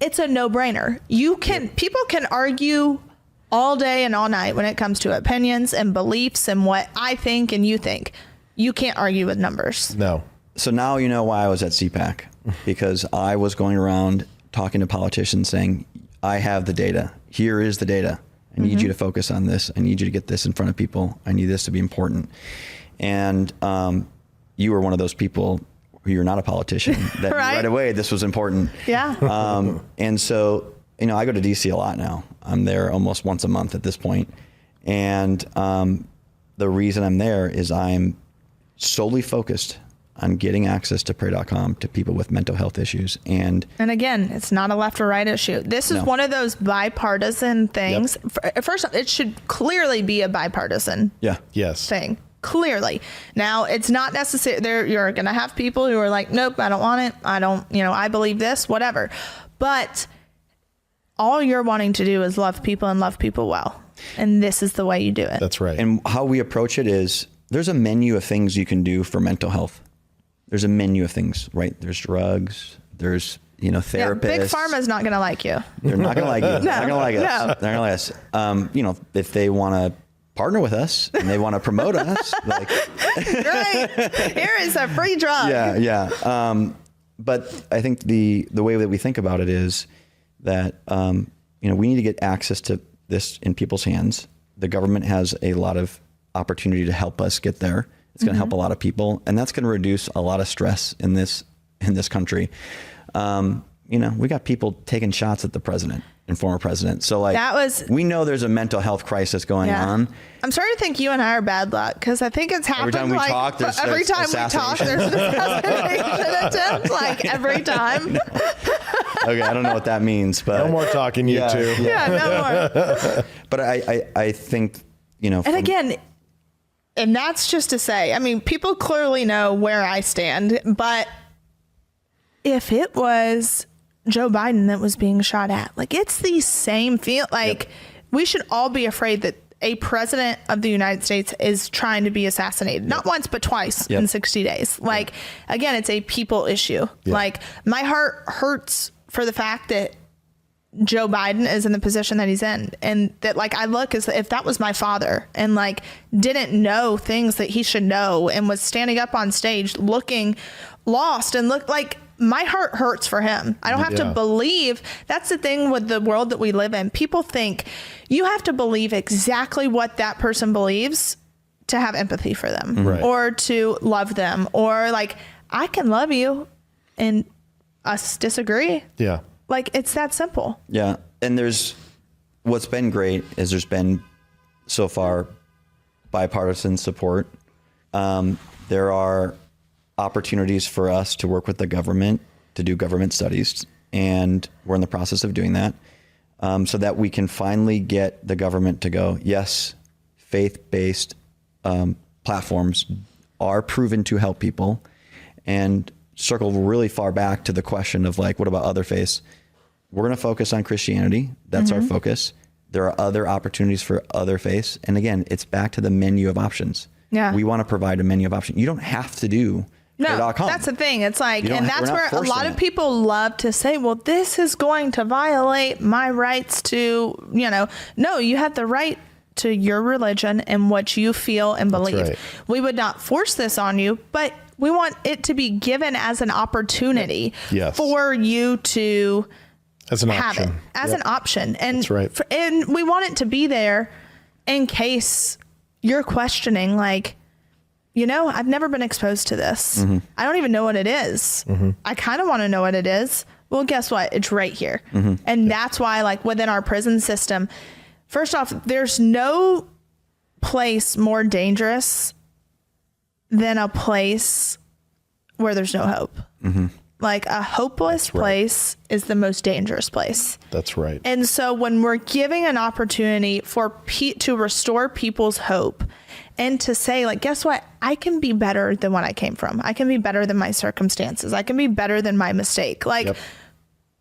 it's a no-brainer. People can argue all day and all night when it comes to opinions and beliefs and what I think and you think. You can't argue with numbers. No. So now you know why I was at CPAC, because I was going around talking to politicians saying, I have the data. Here is the data. I need you to focus on this. I need you to get this in front of people. I need this to be important. And you were one of those people who you're not a politician that right away this was important. Yeah. And so, you know, I go to DC a lot now. I'm there almost once a month at this point. And the reason I'm there is I'm solely focused on getting access to pray.com to people with mental health issues. And again, it's not a left or right issue. This is one of those bipartisan things. First, it should clearly be a bipartisan thing. Clearly. Now, it's not necessary. You're going to have people who are like, nope, I don't want it. I don't, I believe this, whatever. But all you're wanting to do is love people and love people well. And this is the way you do it. That's right. And how we approach it is there's a menu of things you can do for mental health. There's a menu of things, right? There's drugs. There's, therapists. Yeah, Big Pharma's not going to like you. They're not going to like you. No, They're not going to like us. They're not going to like us. If they want to partner with us and they want to promote us, like, great. Here is a free drug. Yeah. But I think the way that we think about it is that, we need to get access to this in people's hands. The government has a lot of opportunity to help us get there. It's going to help a lot of people, and that's going to reduce a lot of stress in this country. We got people taking shots at the president and former president. So we know there's a mental health crisis going on. I'm starting to think you and I are bad luck, because I think it's happened every time we talk. There's an assassination attempt. Like every time. Okay, I don't know what that means, but no more talking, you two. Yeah, no more. But I think and that's just to say, I mean, people clearly know where I stand, but if it was Joe Biden that was being shot at, like, it's the same feel. Like, we should all be afraid that a president of the United States is trying to be assassinated, not once, but twice in 60 days. Like, again, it's a people issue. Like, my heart hurts for the fact that Joe Biden is in the position that he's in, and that, like, I look as if that was my father and, like, didn't know things that he should know and was standing up on stage looking lost and look like, my heart hurts for him. I don't have to believe. That's the thing with the world that we live in. People think you have to believe exactly what that person believes to have empathy for them Right. or to love them, or like, I can love you and us disagree. Yeah. Like, it's that simple. Yeah. And what's been great is there's been so far bipartisan support. There are opportunities for us to work with the government to do government studies, and we're in the process of doing that, so that we can finally get the government to go, yes, faith-based platforms are proven to help people, and circle really far back to the question of like, what about other faiths? We're going to focus on Christianity. That's our focus. There are other opportunities for other faiths. And again, it's back to the menu of options. Yeah. We want to provide a menu of options. You don't have to do No, .com. that's the thing. It's like, You don't and ha- that's we're not where a lot forcing of it. people love to say, well, this is going to violate my rights to, no, you have the right to your religion and what you feel and believe. right. We would not force this on you, but we want it to be given as an opportunity Yes. for you to As an have option. it as an option. And, That's right. and we want it to be there in case you're questioning, like, I've never been exposed to this. I don't even know what it is. I kind of want to know what it is. Well, guess what? It's right here. And that's why, like, within our prison system, first off, there's no place more dangerous than a place where there's no hope. Like, a hopeless right. place is the most dangerous place. That's right. And so when we're giving an opportunity for to restore people's hope and to say, like, guess what? I can be better than what I came from. I can be better than my circumstances. I can be better than my mistake. Like, Yep.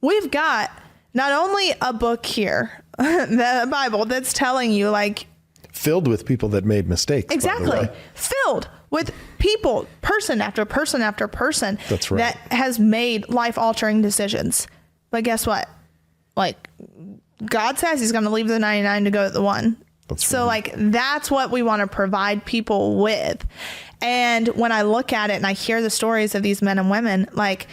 we've got not only a book here, the Bible, that's telling you, like, Filled with people that made mistakes. by the exactly, way. filled with people, person after person after person, That's right. that has made life-altering decisions. But guess what? Like, God says he's going to leave the 99 to go to the one. That's So, right. like, that's what we want to provide people with. And when I look at it and I hear the stories of these men and women, like,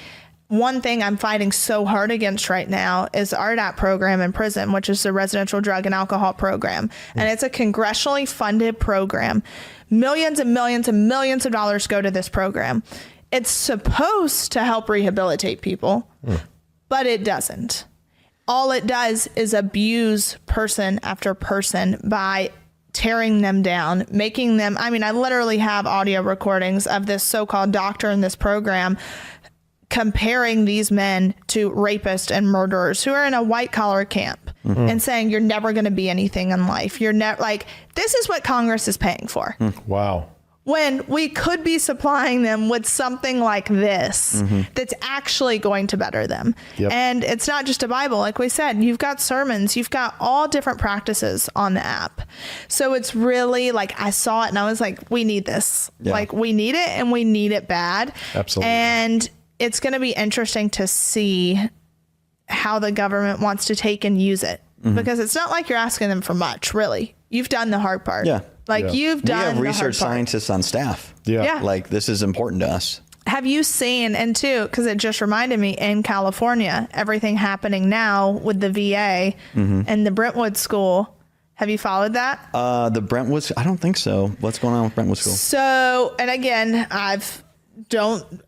one thing I'm fighting so hard against right now is the RDAP program in prison, which is the Residential Drug and Alcohol Program. And it's a congressionally funded program. Millions and millions and millions of dollars go to this program. It's supposed to help rehabilitate people, but it doesn't. All it does is abuse person after person by tearing them down, making them, I literally have audio recordings of this so-called doctor in this program comparing these men to rapists and murderers who are in a white collar camp and saying, you're never going to be anything in life. You're never, like, this is what Congress is paying for. Wow. When we could be supplying them with something like this that's actually going to better them. Yep. And it's not just a Bible. Like we said, you've got sermons, you've got all different practices on the app. So it's really like, I saw it and I was like, we need this. Yeah. Like, we need it and we need it bad. Absolutely. And it's going to be interesting to see how the government wants to take and use it, because it's not like you're asking them for much, really. You've done the hard part. Yeah. Like, Yeah. you've We done have the research hard part. scientists on staff. Yeah. Yeah. Like, this is important to us. Have you seen, and too, because it just reminded me, in California, everything happening now with the VA and the Brentwood School. Have you followed that? The Brentwood, I don't think so. What's going on with Brentwood School? So, and again, I don't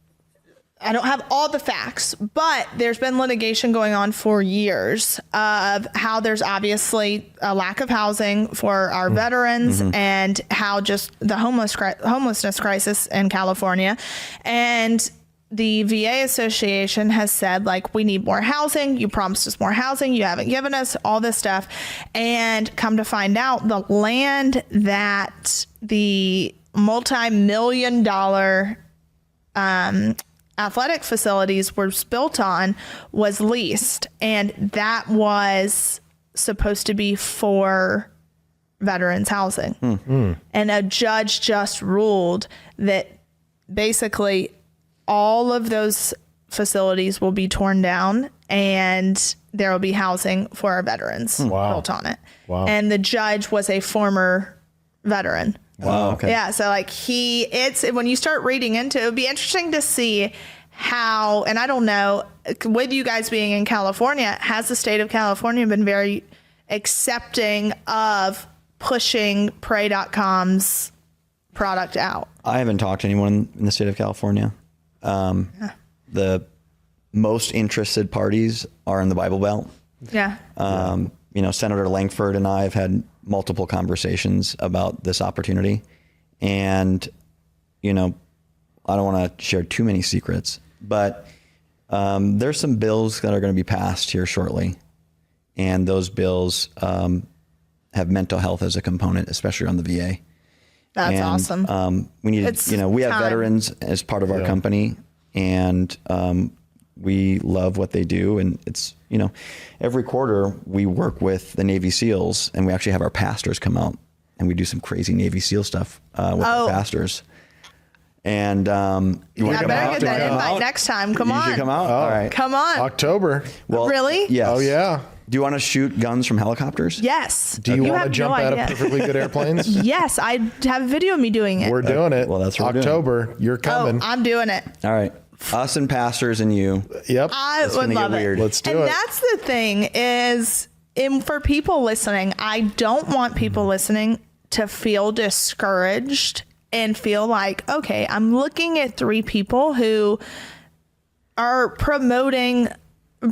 have all the facts, but there's been litigation going on for years of how there's obviously a lack of housing for our veterans and how just the homelessness crisis in California. And the VA Association has said, like, we need more housing. You promised us more housing. You haven't given us all this stuff. And come to find out, the land that the multi-million-dollar athletic facilities were built on was leased, and that was supposed to be for veterans housing. And a judge just ruled that basically all of those facilities will be torn down and there will be housing for our veterans built on it. Wow. And the judge was a former veteran. Wow. Okay. Yeah, so like it's when you start reading into it, it would be interesting to see how, and I don't know, with you guys being in California, has the state of California been very accepting of pushing Prey.com's product out. I haven't talked to anyone in the state of California. The most interested parties are in the Bible Belt. Yeah. You know, Senator Langford and I have had multiple conversations about this opportunity. And, you know, I don't want to share too many secrets, but there's some bills that are going to be passed here shortly. And those bills have mental health as a component, especially on the VA. That's awesome. We need, It's you know, we have time. veterans as part of our company, and we love what they do. And it's, you know, every quarter we work with the Navy SEALs, and we actually have our pastors come out and we do some crazy Navy SEAL stuff with our pastors. And you want I to come better out? get that invite next time. Come on. You should come out. All right. Come on. October. Well, Really? Yes. Oh, yeah. Do you want to shoot guns from helicopters? Yes. Do you want to have jump no out of idea. perfectly good airplanes? Yes, I have a video of me doing it. We're doing it. Well, that's what we're doing. October. You're coming. I'm doing it. All right. Us and pastors and you. Yep. I It's would gonna get love weird. it. Let's do and it. that's the thing is, for people listening, I don't want people listening to feel discouraged and feel like, okay, I'm looking at 3 people who are promoting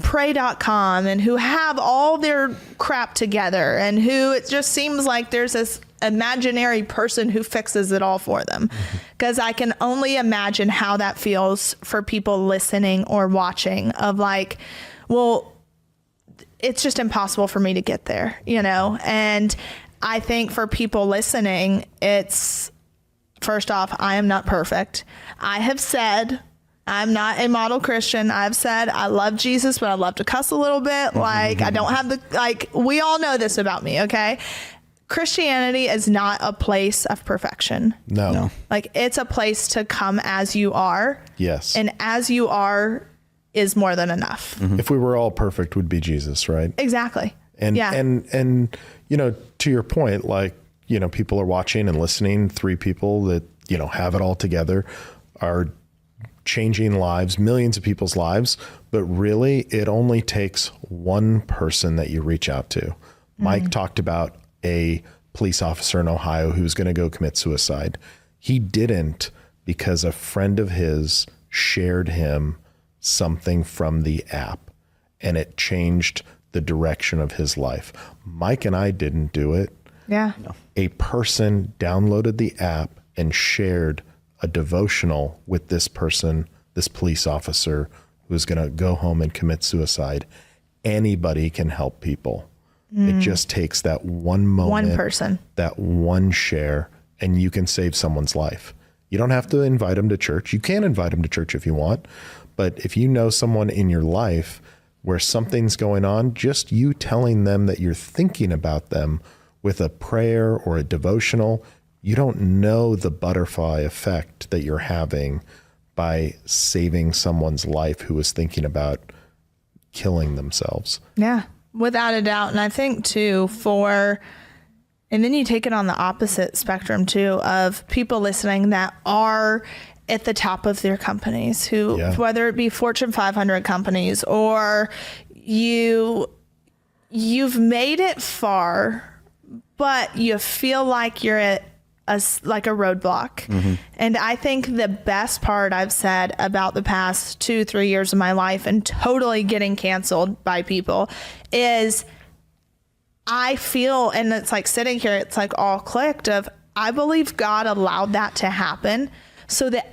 pray.com and who have all their crap together and who it just seems like there's this imaginary person who fixes it all for them. Because I can only imagine how that feels for people listening or watching of like, well, it's just impossible for me to get there, you know? And I think for people listening, it's, first off, I am not perfect. I have said I'm not a model Christian. I've said I love Jesus, but I love to cuss a little bit. Like I don't have the, like, we all know this about me. Okay. Christianity is not a place of perfection. No. Like it's a place to come as you are. Yes. And as you are is more than enough. If we were all perfect, would be Jesus, right? Exactly. And yeah. and you know, to your point, like, you know, people are watching and listening. 3 people that, you know, have it all together are changing lives, millions of people's lives. But really, it only takes one person that you reach out to. Mike talked about a police officer in Ohio who was going to go commit suicide. He didn't because a friend of his shared him something from the app, and it changed the direction of his life. Mike and I didn't do it. Yeah. A person downloaded the app and shared a devotional with this person, this police officer who's going to go home and commit suicide. Anybody can help people. It just takes that one moment, One person, that one share, and you can save someone's life. You don't have to invite them to church. You can invite them to church if you want. But if you know someone in your life where something's going on, just you telling them that you're thinking about them with a prayer or a devotional, you don't know the butterfly effect that you're having by saving someone's life who is thinking about killing themselves. Yeah, without a doubt. And I think too and then you take it on the opposite spectrum too of people listening that are at the top of their companies who, whether it be Fortune 500 companies or you've made it far, but you feel like you're at a roadblock. And I think the best part I've said about the past 2-3 years of my life and totally getting canceled by people is I feel, and it's like sitting here, it's like all clicked of, I believe God allowed that to happen so that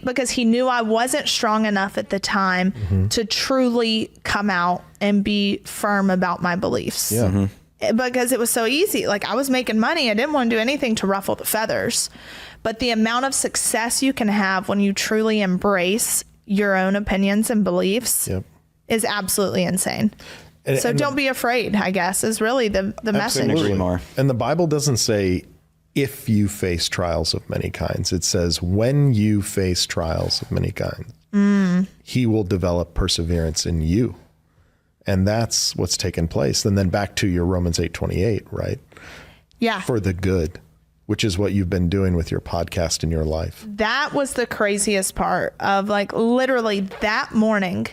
because he knew I wasn't strong enough at the time to truly come out and be firm about my beliefs. Yeah. Because it was so easy. Like I was making money. I didn't want to do anything to ruffle the feathers. But the amount of success you can have when you truly embrace your own opinions and beliefs is absolutely insane. So don't be afraid, I guess, is really the message. Agree more. And the Bible doesn't say if you face trials of many kinds. It says when you face trials of many kinds, he will develop perseverance in you. And that's what's taken place. And then back to your Romans 8:28, right? Yeah. For the good, which is what you've been doing with your podcast in your life. That was the craziest part of like literally that morning.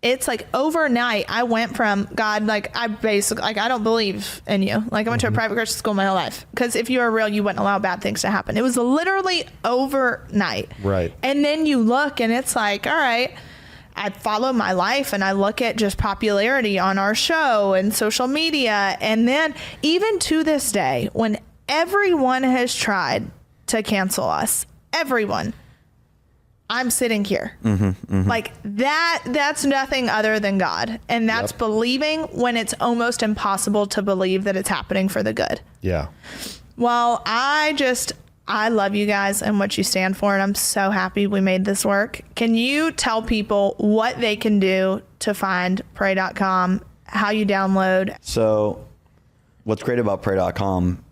it's like overnight I went from God, like I basically, like I don't believe in you. Like I went to a private Christian school my whole life, because if you are real, you wouldn't allow bad things to happen. It was literally overnight. Right. And then you look and it's like, all right, I follow my life and I look at just popularity on our show and social media. And then even to this day, when everyone has tried to cancel us, everyone, I'm sitting here. Like that's nothing other than God. And that's believing when it's almost impossible to believe that it's happening for the good. Yeah. Well, I love you guys and what you stand for, and I'm so happy we made this work. Can you tell people what they can do to find pray.com, how you download? So what's great about pray.com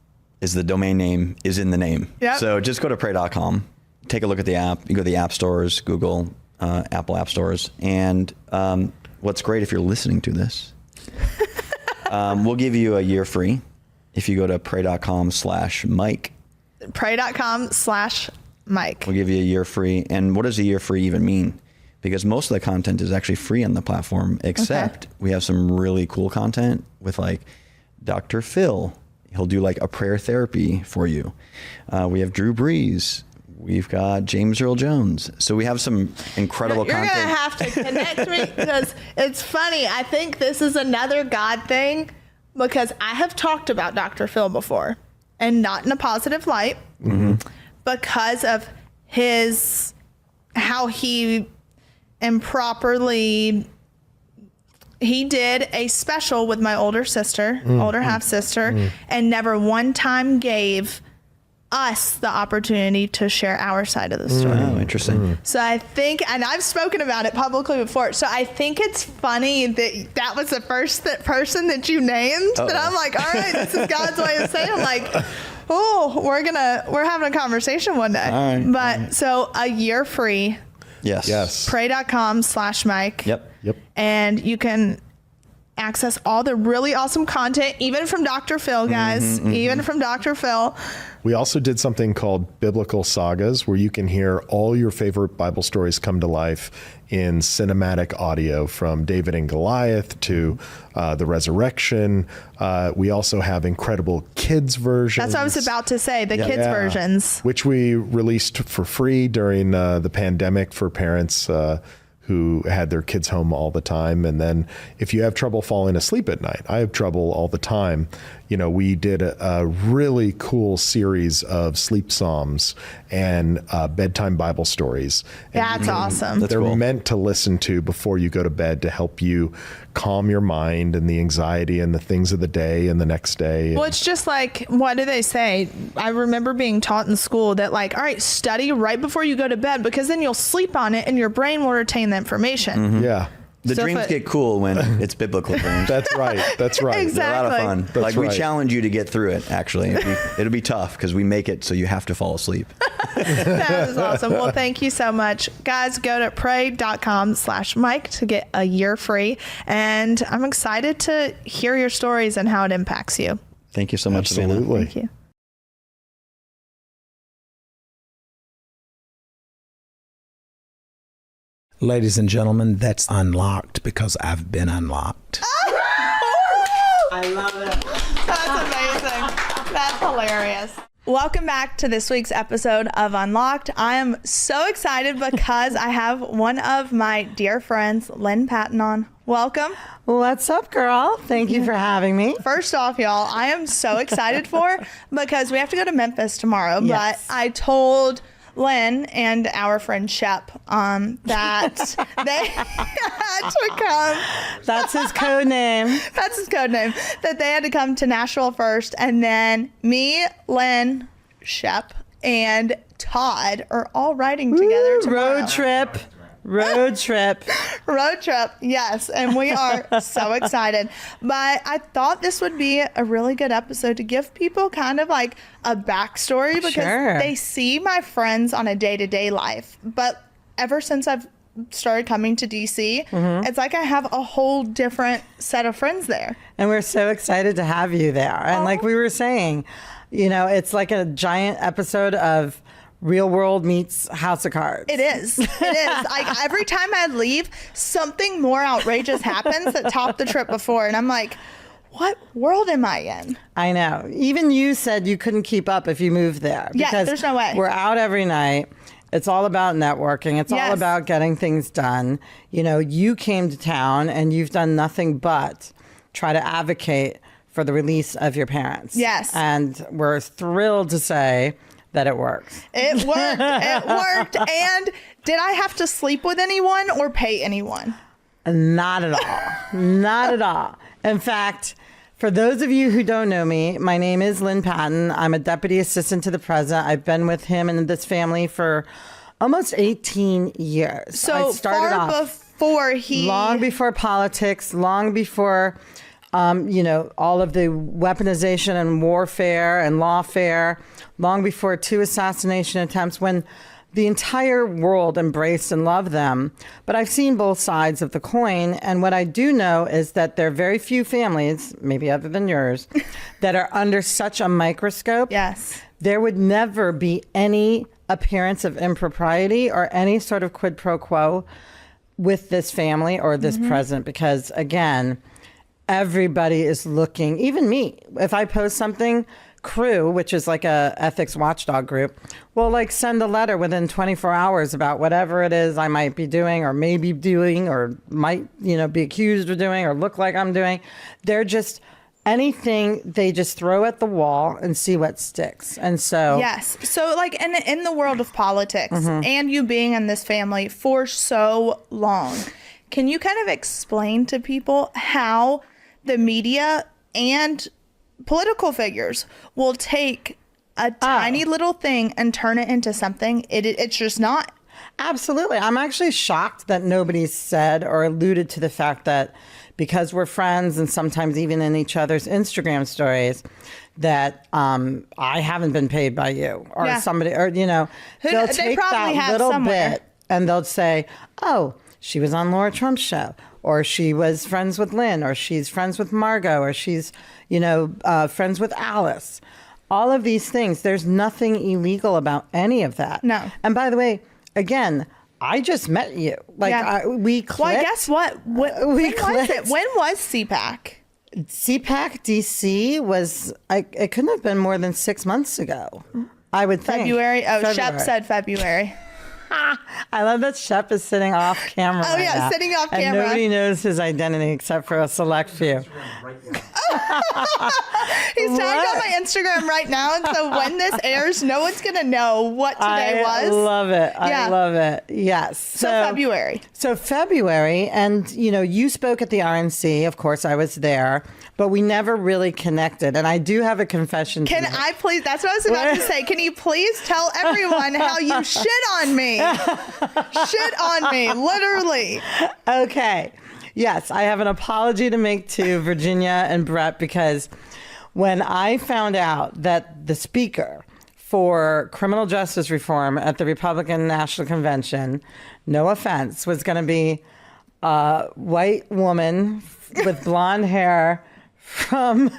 is the domain name is in the name. Yep. So just go to pray.com, take a look at the app. You go to the app stores, Google, Apple app stores. And what's great, if you're listening to this, we'll give you a year free if you go to pray.com/Mike. Pray.com/Mike. We'll give you a year free. And what does a year free even mean? Because most of the content is actually free on the platform, except we have some really cool content with like Dr. Phil. He'll do like a prayer therapy for you. We have Drew Brees. We've got James Earl Jones. So we have some incredible content. You're going to have to connect me, because it's funny. I think this is another God thing, because I have talked about Dr. Phil before, and not in a positive light, because of how he improperly, he did a special with my older sister, older half sister, and never one time gave us the opportunity to share our side of the story. Oh, interesting. So I think, and I've spoken about it publicly before, so I think it's funny that was the first person that you named. That I'm like, all right, this is God's way of saying, like, oh, we're having a conversation one day. All right. But so a year free. Yes. Pray.com/Mike. Yep. And you can access all the really awesome content, even from Dr. Phil, guys, even from Dr. Phil. We also did something called Biblical Sagas, where you can hear all your favorite Bible stories come to life in cinematic audio, from David and Goliath to the resurrection. We also have incredible kids versions. That's what I was about to say, the kids versions. Which we released for free during the pandemic for parents who had their kids home all the time. And then if you have trouble falling asleep at night, I have trouble all the time. You know, we did a really cool series of sleep psalms and bedtime Bible stories. That's awesome. That's They're cool. meant to listen to before you go to bed to help you calm your mind and the anxiety and the things of the day and the next day. Well, it's just like, what do they say? I remember being taught in school that, like, all right, study right before you go to bed, because then you'll sleep on it and your brain will retain the information. Yeah. The So dreams get cool when it's biblical dreams. That's right. That's right. Exactly. They're a lot of fun. That's Like we right. challenge you to get through it, actually. It'll be tough because we make it so you have to fall asleep. That is awesome. Well, thank you so much. Guys, go to pray.com/Mike to get a year free. And I'm excited to hear your stories and how it impacts you. Thank you so much, Savannah. Absolutely. Thank you. Ladies and gentlemen, that's unlocked because I've been unlocked. I love it. That's amazing. That's hilarious. Welcome back to this week's episode of Unlocked. I am so excited because I have one of my dear friends, Lynn Patton, on. Welcome. What's up, girl? Thank you for having me. First off, y'all, I am so excited because we have to go to Memphis tomorrow, Yes. but I told Lynn and our friend Shep that they had to come. That's his code name. That's his code name. That they had to come to Nashville first, and then me, Lynn, Shep, and Todd are all riding together tomorrow. Road trip. Road trip. Road trip, yes, and we are so excited. But I thought this would be a really good episode to give people kind of like a backstory, because Sure. they see my friends on a day-to-day life. But ever since I've started coming to DC, it's like I have a whole different set of friends there. And we're so excited to have you there. And like we were saying, you know, it's like a giant episode of Real World meets House of Cards. It is. It is. Like every time I leave, something more outrageous happens that topped the trip before. And I'm like, what world am I in? I know. Even you said you couldn't keep up if you moved there. Yeah, Because there's no way. We're out every night. It's all about networking. It's all Yes. about getting things done. You know, you came to town and you've done nothing but try to advocate for the release of your parents. Yes. And we're thrilled to say that it works. It worked. It worked. And did I have to sleep with anyone or pay anyone? Not at all. Not at all. In fact, for those of you who don't know me, my name is Lynn Patton. I'm a deputy assistant to the president. I've been with him and this family for almost 18 years. So I started far off before he... long before politics, long before, you know, all of the weaponization and warfare and lawfare, long before 2 assassination attempts when the entire world embraced and loved them. But I've seen both sides of the coin. And what I do know is that there are very few families, maybe other than yours, that are under such a microscope. Yes. There would never be any appearance of impropriety or any sort of quid pro quo with this family or this president, because again, everybody is looking, even me. If I post something, Crew, which is like a ethics watchdog group, will like send a letter within 24 hours about whatever it is I might be doing or maybe doing or might, you know, be accused of doing or look like I'm doing. They're just anything they just throw at the wall and see what sticks. And so Yes. So like in the world of politics and you being in this family for so long, can you kind of explain to people how the media and political figures will take a tiny little thing and turn it into something it's just not? Absolutely. I'm actually shocked that nobody said or alluded to the fact that because we're friends and sometimes even in each other's Instagram stories, that I haven't been paid by you or Yeah. somebody, or, you know, they'll They take probably that have little somewhere. bit and they'll say, oh, she was on Laura Trump's show, or she was friends with Lynn, or she's friends with Margot, or she's, you know, friends with Alice. All of these things, there's nothing illegal about any of that. No. And by the way, again, I just met you. Like Yeah. we clicked. Well, guess what? When was clicked. it? When was CPAC? CPAC DC was, it couldn't have been more than 6 months ago, I would think. February? Oh, February. Shep said February. I love that Shep is sitting off camera. Oh, right yeah, now, sitting off and camera. nobody knows his identity except for a select few. He's tagged on What? my Instagram right now, and so when this airs, no one's gonna know what today I was. love it. Yeah. I love it. Yes. So February. So February, and you know, you spoke at the RNC. Of course, I was there, but we never really connected. And I do have a confession. Can to make. I please? That's what I was about to say. Can you please tell everyone how you shit on me? Shit on me, literally. Okay. Yes, I have an apology to make to Virginia and Brett, because when I found out that the speaker for criminal justice reform at the Republican National Convention, no offense, was going to be a white woman with blonde hair from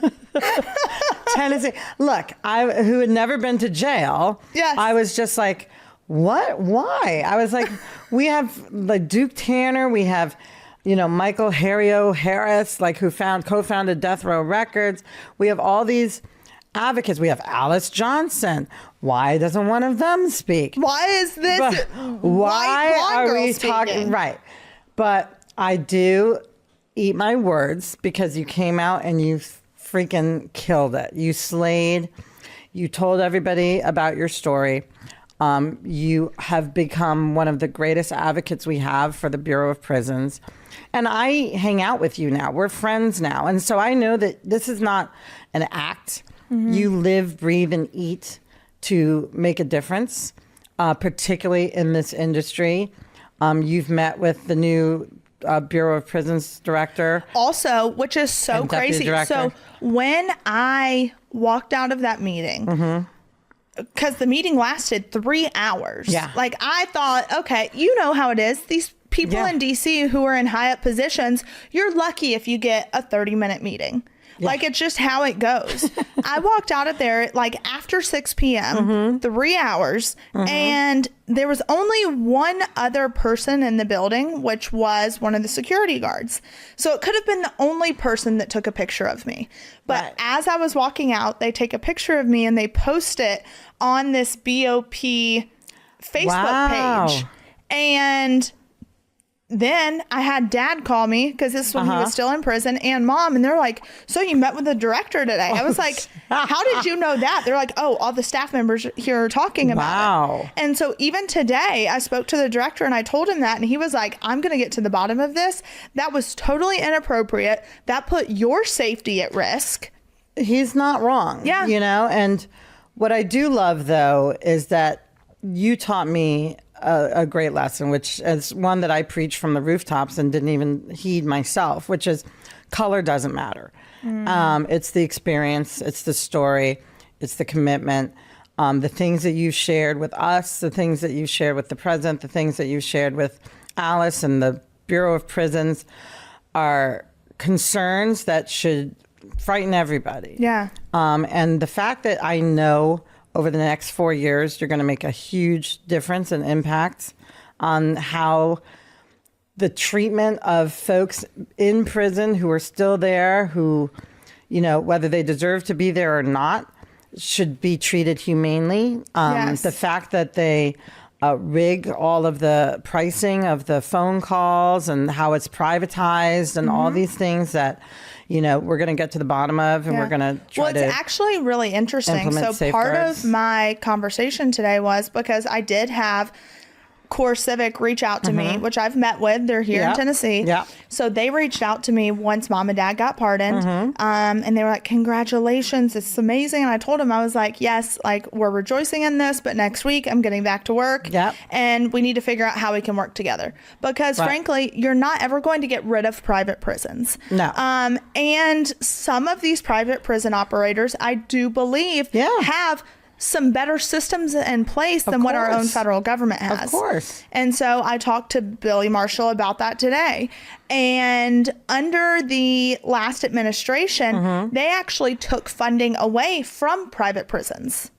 Tennessee. Look, who had never been to jail. Yes. I was just like, what? Why? I was like, we have like Duke Tanner, we have, you know, Michael Harrio Harris, like who co-founded Death Row Records. We have all these advocates. We have Alice Johnson. Why doesn't one of them speak? Why is this? But why white blonde are girl we speaking? talking? Right. But I do eat my words, because you came out and you freaking killed it. You slayed. You told everybody about your story. You have become one of the greatest advocates we have for the Bureau of Prisons. And I hang out with you now. We're friends now. And so I know that this is not an act. Mm-hmm. You live, breathe, and eat to make a difference, particularly in this industry. You've met with the new Bureau of Prisons director. Also, which is so And deputy crazy. director. So when I walked out of that meeting, because the meeting lasted 3 hours. Yeah. Like I thought, okay, you know how it is. These people Yeah. in DC who are in high up positions, you're lucky if you get a 30-minute meeting. Like, it's just how it goes. I walked out of there like after 6 p.m., 3 hours, and there was only one other person in the building, which was one of the security guards. So it could have been the only person that took a picture of me. But as I was walking out, they take a picture of me and they post it on this BOP Facebook page. And then I had Dad call me, because this is when he was still in prison, and Mom, and they're like, so you met with the director today? I was like, how did you know that? They're like, oh, all the staff members here are talking about it. And so even today, I spoke to the director and I told him that, and he was like, I'm going to get to the bottom of this. That was totally inappropriate. That put your safety at risk. He's not wrong. Yeah. You know, and what I do love, though, is that you taught me a great lesson, which is one that I preach from the rooftops and didn't even heed myself, which is color doesn't matter. It's the experience, it's the story, it's the commitment, the things that you shared with us, the things that you shared with the president, the things that you shared with Alice and the Bureau of Prisons are concerns that should frighten everybody. Yeah. And the fact that I know over the next 4 years, you're going to make a huge difference and impact on how the treatment of folks in prison who are still there, who, you know, whether they deserve to be there or not, should be treated humanely. The fact that they rig all of the pricing of the phone calls and how it's privatized and all these things that, you know, we're going to get to the bottom of, and we're going to try to. Well, it's actually really interesting. So part of my conversation today was because I did have Core Civic reach out to me, which I've met with. They're here in Tennessee. So they reached out to me once Mom and Dad got pardoned. And they were like, congratulations, it's amazing. And I told them, I was like, yes, like, we're rejoicing in this, but next week I'm getting back to work. And we need to figure out how we can work together. Because frankly, you're not ever going to get rid of private prisons. No. And some of these private prison operators, I do believe, have some better systems in place than what our own federal government has. Of course. And so I talked to Billy Marshall about that today. And under the last administration, they actually took funding away from private prisons.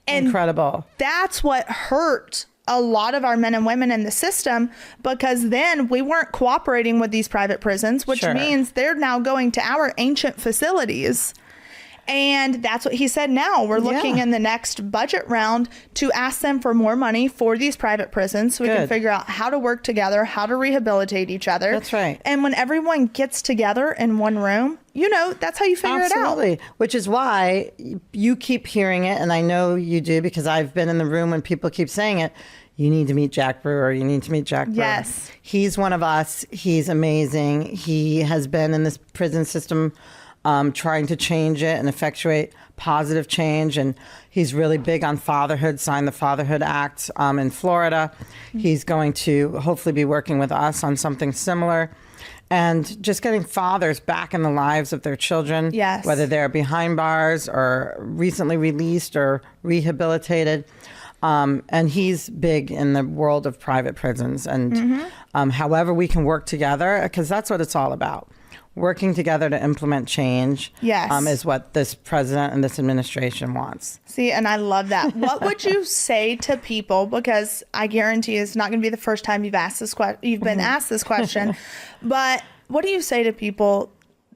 And incredible. That's what hurt a lot of our men and women in the system, because then we weren't cooperating with these private prisons, which means they're now going to our ancient facilities. And that's what he said. Now we're looking in the next budget round to ask them for more money for these private prisons, so we can figure out how to work together, how to rehabilitate each other. That's right. And when everyone gets together in one room, you know, that's how you figure it out. Absolutely. Which is why you keep hearing it, and I know you do, because I've been in the room when people keep saying it. You need to meet Jack Brewer. You need to meet Jack Brewer. Yes. He's one of us. He's amazing. He has been in this prison system trying to change it and effectuate positive change. And he's really big on fatherhood, signed the Fatherhood Act in Florida. He's going to hopefully be working with us on something similar. And just getting fathers back in the lives of their children, whether they're behind bars or recently released or rehabilitated. And he's big in the world of private prisons. And however we can work together, because that's what it's all about. Working together to implement change is what this president and this administration wants. See, and I love that. What would you say to people, because I guarantee it's not going to be the first time you've asked this you've been asked this question, but what do you say to people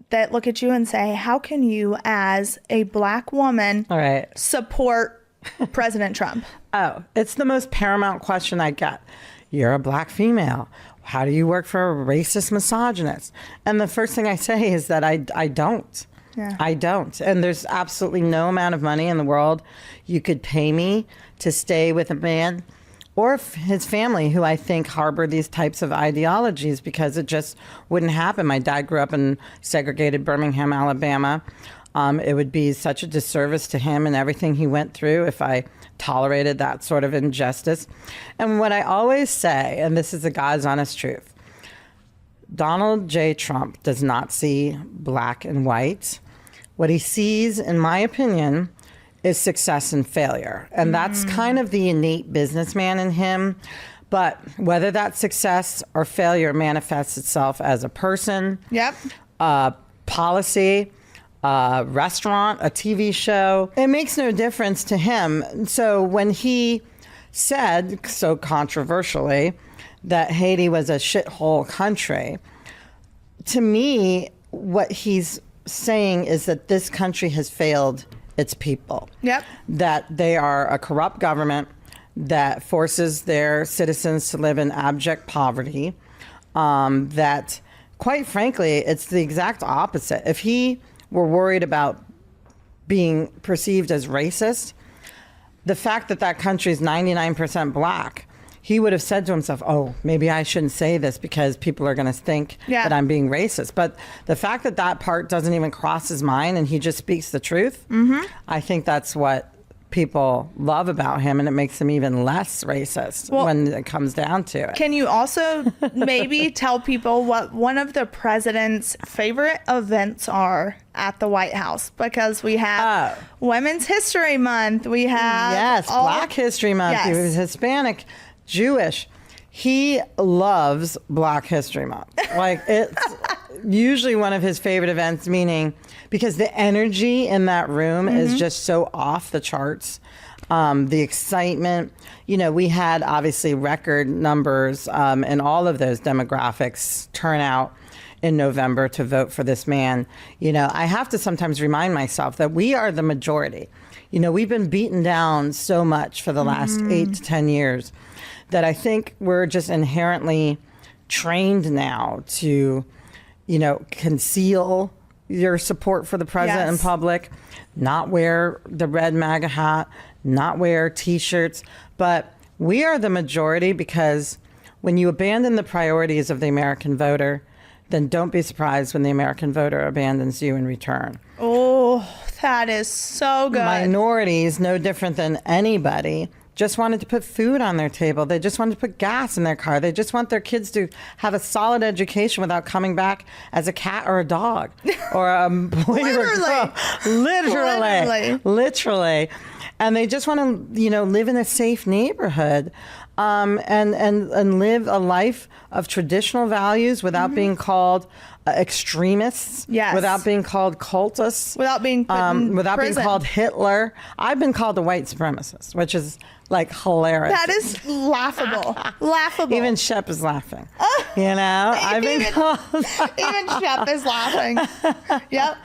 that look at you and say, how can you as a Black woman support President Trump? Oh, it's the most paramount question I get. You're a Black female. How do you work for a racist misogynist? And the first thing I say is that I don't. I don't. And there's absolutely no amount of money in the world you could pay me to stay with a man or his family who I think harbor these types of ideologies, because it just wouldn't happen. My dad grew up in segregated Birmingham, Alabama. It would be such a disservice to him and everything he went through if I tolerated that sort of injustice. And what I always say, and this is the God's honest truth, Donald J. Trump does not see black and white. What he sees, in my opinion, is success and failure. And that's kind of the innate businessman in him. But whether that success or failure manifests itself as a person, policy, a restaurant, a TV show. It makes no difference to him. So when he said, so controversially, that Haiti was a shithole country, to me, what he's saying is that this country has failed its people. Yep. That they are a corrupt government that forces their citizens to live in abject poverty. That, quite frankly, it's the exact opposite. If he were worried about being perceived as racist, the fact that that country is 99% black, he would have said to himself, oh, maybe I shouldn't say this because people are going to think that I'm being racist. But the fact that that part doesn't even cross his mind and he just speaks the truth, I think that's what people love about him, and it makes him even less racist when it comes down to it. Can you also maybe tell people what one of the president's favorite events are at the White House? Because we have Women's History Month. We have Black History Month. He was Hispanic, Jewish. He loves Black History Month. Like, it's usually one of his favorite events, meaning because the energy in that room is just so off the charts. The excitement, you know, we had obviously record numbers in all of those demographics turn out in November to vote for this man. You know, I have to sometimes remind myself that we are the majority. You know, we've been beaten down so much for the last 8 to 10 years that I think we're just inherently trained now to, you know, conceal your support for the president in public, not wear the red MAGA hat, not wear T-shirts. But we are the majority because when you abandon the priorities of the American voter, then don't be surprised when the American voter abandons you in return. Oh, that is so good. Minorities, no different than anybody, just wanted to put food on their table. They just wanted to put gas in their car. They just want their kids to have a solid education without coming back as a cat or a dog or a boy or a girl. Literally. And they just want to, you know, live in a safe neighborhood and live a life of traditional values without being called extremists, without being called cultists, without being being called Hitler. I've been called a white supremacist, which is like hilarious. That is laughable. Laughable. Even Shep is laughing. You know, I've been called. Even Shep is laughing. Yep.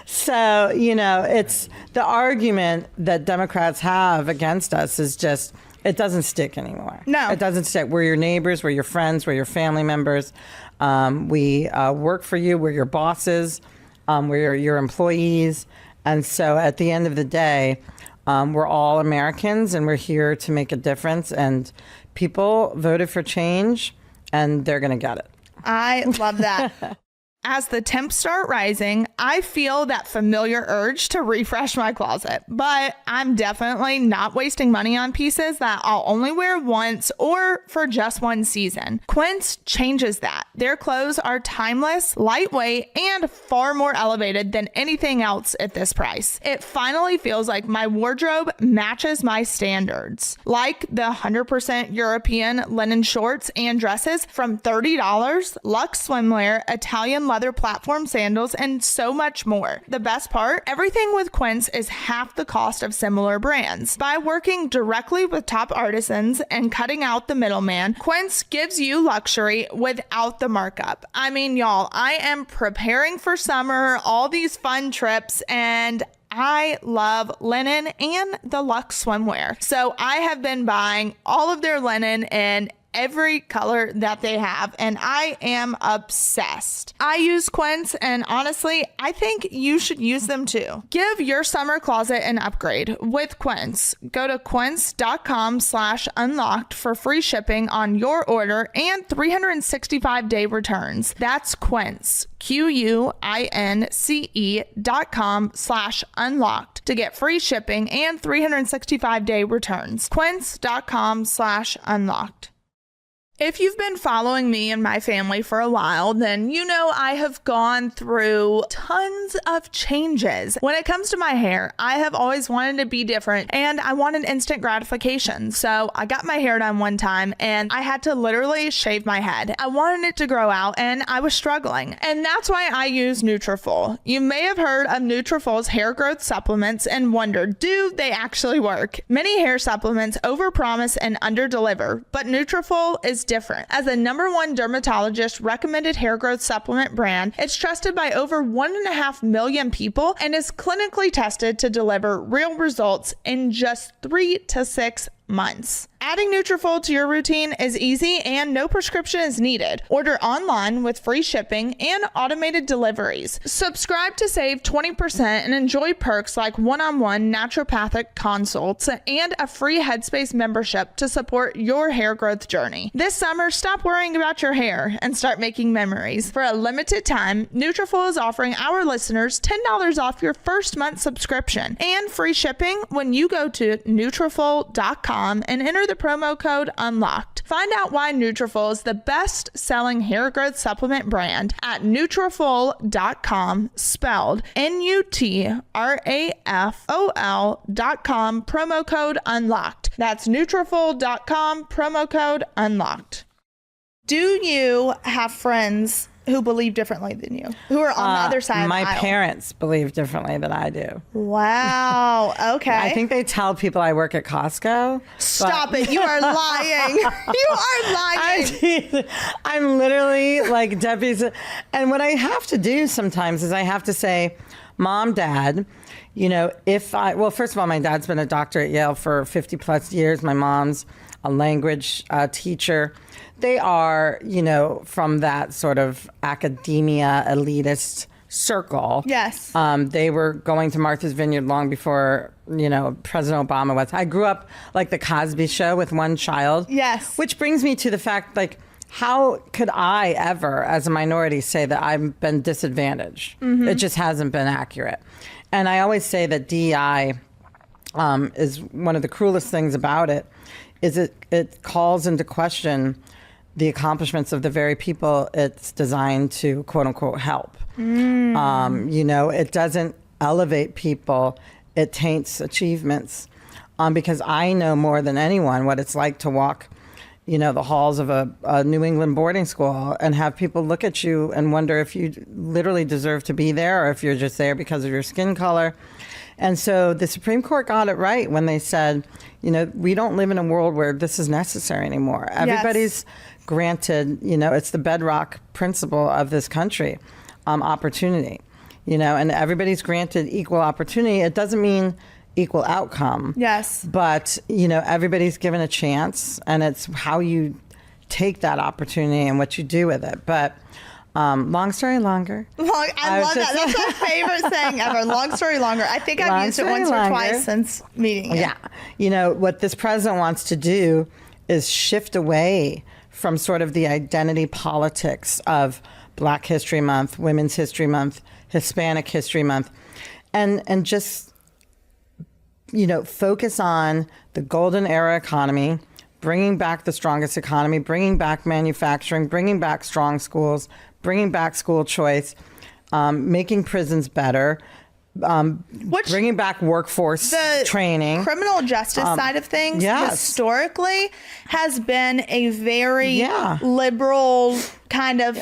So, you know, it's the argument that Democrats have against us is just, it doesn't stick anymore. No. It doesn't stick. We're your neighbors, we're your friends, we're your family members. We work for you, we're your bosses, we're your employees. And so at the end of the day, we're all Americans and we're here to make a difference. And people voted for change and they're going to get it. I love that. As the temps start rising, I feel that familiar urge to refresh my closet, but I'm definitely not wasting money on pieces that I'll only wear once or for just one season. Quince changes that. Their clothes are timeless, lightweight, and far more elevated than anything else at this price. It finally feels like my wardrobe matches my standards, like the 100% European linen shorts and dresses from $30, Luxe swimwear, Italian leather platform sandals, and so much more. The best part, everything with Quince is half the cost of similar brands. By working directly with top artisans and cutting out the middleman, Quince gives you luxury without the markup. I mean, y'all, I am preparing for summer, all these fun trips, and I love linen and the Luxe swimwear. So I have been buying all of their linen in every color that they have, and I am obsessed. I use Quince, and honestly, I think you should use them too. Give your summer closet an upgrade with Quince. Go to quince.com/unlocked for free shipping on your order and 365-day returns. That's Quince, QUINCE.com/unlocked to get free shipping and 365-day returns. Quince.com/unlocked. If you've been following me and my family for a while, then you know I have gone through tons of changes. When it comes to my hair, I have always wanted to be different and I wanted instant gratification. So I got my hair done one time and I had to literally shave my head. I wanted it to grow out and I was struggling. And that's why I use Nutrafol. You may have heard of Nutrafol's hair growth supplements and wondered, do they actually work? Many hair supplements overpromise and underdeliver, but Nutrafol is different. As a #1 dermatologist recommended hair growth supplement brand, it's trusted by over 1.5 million people and is clinically tested to deliver real results in just 3 to 6 months. Adding Nutrafol to your routine is easy and no prescription is needed. Order online with free shipping and automated deliveries. Subscribe to save 20% and enjoy perks like one-on-one naturopathic consults and a free Headspace membership to support your hair growth journey. This summer, stop worrying about your hair and start making memories. For a limited time, Nutrafol is offering our listeners $10 off your first month subscription and free shipping when you go to Nutrafol.com and enter the promo code UNLOCKED. Find out why Nutrafol is the best-selling hair growth supplement brand at Nutrafol.com, spelled Nutrafol.com, promo code UNLOCKED. That's Nutrafol.com, promo code UNLOCKED. Do you have friends who believe differently than you, who are on the other side of the aisle? My parents believe differently than I do. Wow. Okay. I think they tell people I work at Costco. Stop it. You are lying. You are lying. I'm literally like Debbie's. And what I have to do sometimes is I have to say, Mom, Dad, you know, well, first of all, my dad's been a doctor at Yale for 50 plus years. My mom's a language teacher. They are, you know, from that sort of academia elitist circle. Yes. They were going to Martha's Vineyard long before, you know, President Obama was. I grew up like the Cosby Show with one child. Yes. Which brings me to the fact, like, how could I ever, as a minority, say that I've been disadvantaged? Mm-hmm. It just hasn't been accurate. And I always say that DEI is one of the cruelest things about it, is it calls into question the accomplishments of the very people it's designed to, quote unquote, help. You know, it doesn't elevate people, it taints achievements. Because I know more than anyone what it's like to walk, you know, the halls of a New England boarding school and have people look at you and wonder if you literally deserve to be there or if you're just there because of your skin color. And so the Supreme Court got it right when they said, you know, we don't live in a world where this is necessary anymore. Everybody's granted, you know, it's the bedrock principle of this country, opportunity, you know, and everybody's granted equal opportunity. It doesn't mean equal outcome. Yes. But, you know, everybody's given a chance, and it's how you take that opportunity and what you do with it. But long story longer. I love that. That's my favorite saying ever. Long story longer. I think I've used it once or twice since meeting you. Yeah. You know, what this president wants to do is shift away from sort of the identity politics of Black History Month, Women's History Month, Hispanic History Month, and just, you know, focus on the golden era economy, bringing back the strongest economy, bringing back manufacturing, bringing back strong schools, bringing back school choice, making prisons better, bringing back workforce training. Criminal justice side of things historically has been a very liberal kind of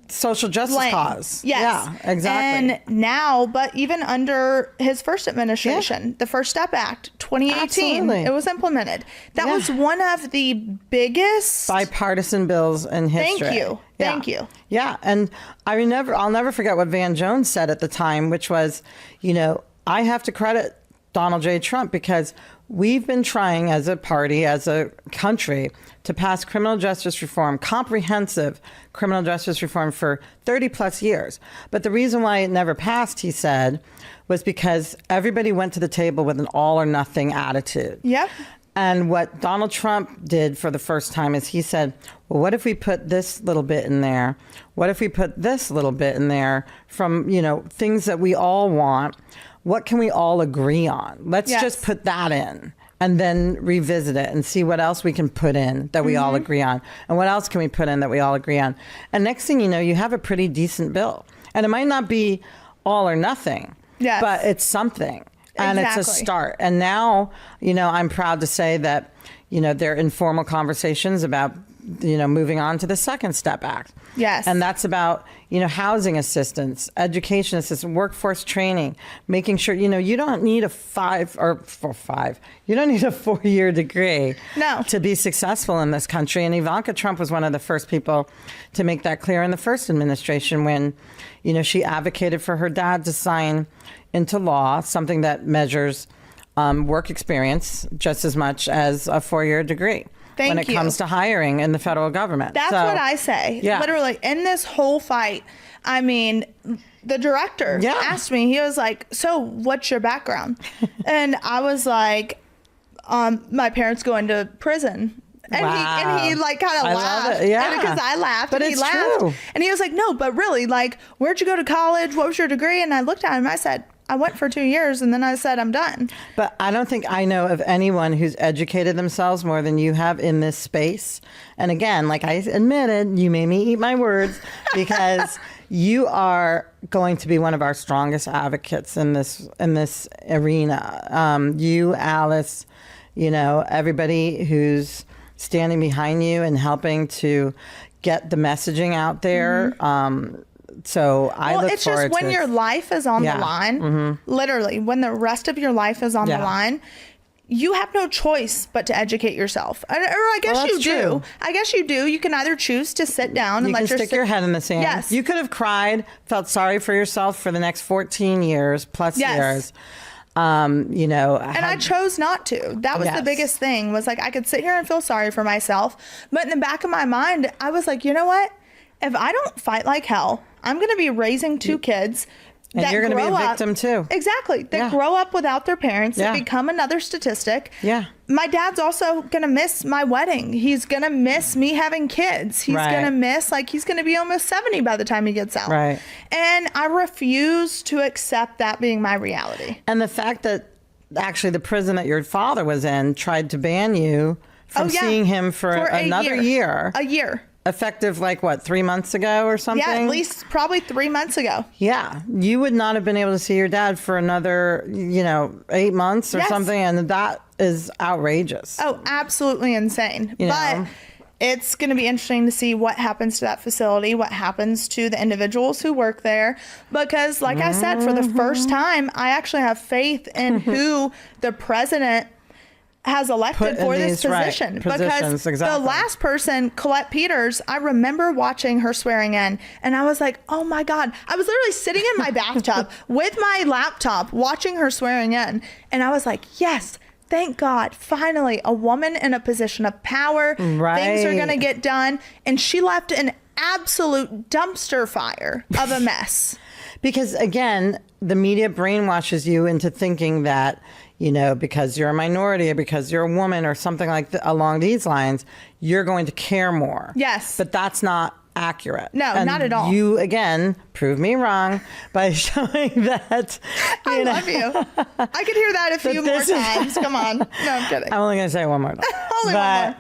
social justice cause. Yes. Yeah, exactly. And now, but even under his first administration, the First Step Act, 2018, it was implemented. That was one of the biggest bipartisan bills in history. Thank you. Yeah, and I'll never forget what Van Jones said at the time, which was, you know, I have to credit Donald J. Trump because we've been trying as a party, as a country, to pass criminal justice reform, comprehensive criminal justice reform for 30 plus years. But the reason why it never passed, he said, was because everybody went to the table with an all or nothing attitude. Yep. And what Donald Trump did for the first time is he said, well, what if we put this little bit in there? What if we put this little bit in there from, you know, things that we all want? What can we all agree on? Let's just put that in. and then revisit it and see what else we can put in that we all agree on, and what else can we put in that we all agree on. And next thing you know, you have a pretty decent bill. And it might not be all or nothing, Yes. but it's something. And it's a Exactly. start. And now, I'm proud to say that, there are informal conversations about, moving on to the Second Step Act. Yes. And that's about, housing assistance, education assistance, workforce training, making sure, you don't need a 4-year degree No. to be successful in this country. And Ivanka Trump was one of the first people to make that clear in the first administration when, she advocated for her dad to sign into law something that measures work experience just as much as a 4-year degree when it Thank you. comes to hiring in the federal government. That's So, what I say. yeah. Literally, in this whole fight, I mean, the director Yeah. asked me, he was like, so what's your background? And I was like, my parents going to prison. And Wow. he like kind I of love laughed. it. Yeah. And because I laughed, But and he it's laughed. true. And he was like, no, but really, like, where'd you go to college? What was your degree? And I looked at him, I said, I went for 2 years, and then I said, I'm done. But I don't think I know of anyone who's educated themselves more than you have in this space. And again, like I admitted, you made me eat my words because you are going to be one of our strongest advocates in this arena. You, Alice, everybody who's standing behind you and helping to get the messaging out there. So I look it's forward just to when it. your life is on Yeah. the line, literally, when the rest of your life is on Yeah. the line, you have no choice but to educate yourself. Or I guess Well, you that's do. true. I guess you do. You can either choose to sit down and You let can stick your head in the sand. Yes. You could have cried, felt sorry for yourself for the next 14 years plus Yes. years. And I chose not to. That was Yes. the biggest thing, was like I could sit here and feel sorry for myself. But in the back of my mind, I was like, you know what? If I don't fight like hell, I'm going to be raising 2 kids. And that you're gonna be a grow up- victim too. Exactly. That Yeah. grow up without their parents, Yeah. that become another statistic. Yeah. My dad's also going to miss my wedding. He's going to miss me having kids. He's Right. going to miss, he's going to be almost 70 by the time he gets out. Right. And I refuse to accept that being my reality. And the fact that actually the prison that your father was in tried to ban you from seeing him for another year. A year. Effective, 3 months ago or something? Yeah, at least probably 3 months ago. Yeah. You would not have been able to see your dad for another, 8 months or Yes. something. And that is outrageous. Oh, absolutely insane. You But know? it's going to be interesting to see what happens to that facility, what happens to the individuals who work there. Because, like I said, for the first time, I actually have faith in who the president has elected Put in for this these, right, position. positions, Because exactly. the last person, Colette Peters, I remember watching her swearing in, and I was like, oh my God. I was literally sitting in my bathtub with my laptop watching her swearing in, and I was like, yes. Thank God, finally, a woman in a position of power. Right. Things are going to get done. And she left an absolute dumpster fire of a mess. Because again, the media brainwashes you into thinking that, because you're a minority or because you're a woman or something along these lines, you're going to care more. Yes. But that's not accurate. No, And not at all. You, again, prove me wrong by showing that. I love you. I could hear that a few more this is- times. Come on. No, I'm kidding. I'm only going to say it one more time. Only one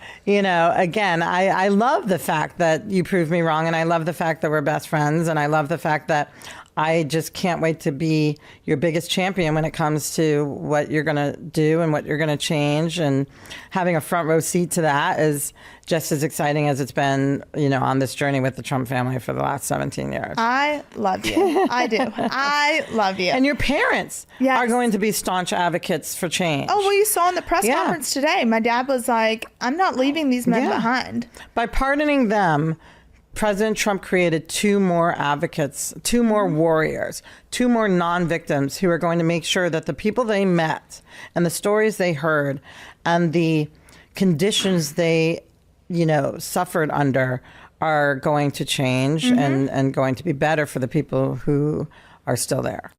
more. Again, I love the fact that you proved me wrong, and I love the fact that we're best friends, and I love the fact that I just can't wait to be your biggest champion when it comes to what you're going to do and what you're going to change. And having a front row seat to that is just as exciting as it's been, on this journey with the Trump family for the last 17 years. I love you. I do. I love you. And your parents Yes. are going to be staunch advocates for change. Oh, well, you saw in the press Yeah. conference today, my dad was like, I'm not leaving these men Yeah. behind. By pardoning them, President Trump created 2 more advocates, 2 more warriors, 2 more non-victims who are going to make sure that the people they met and the stories they heard and the conditions they, suffered under are going to change and going to be better for the people who are still there.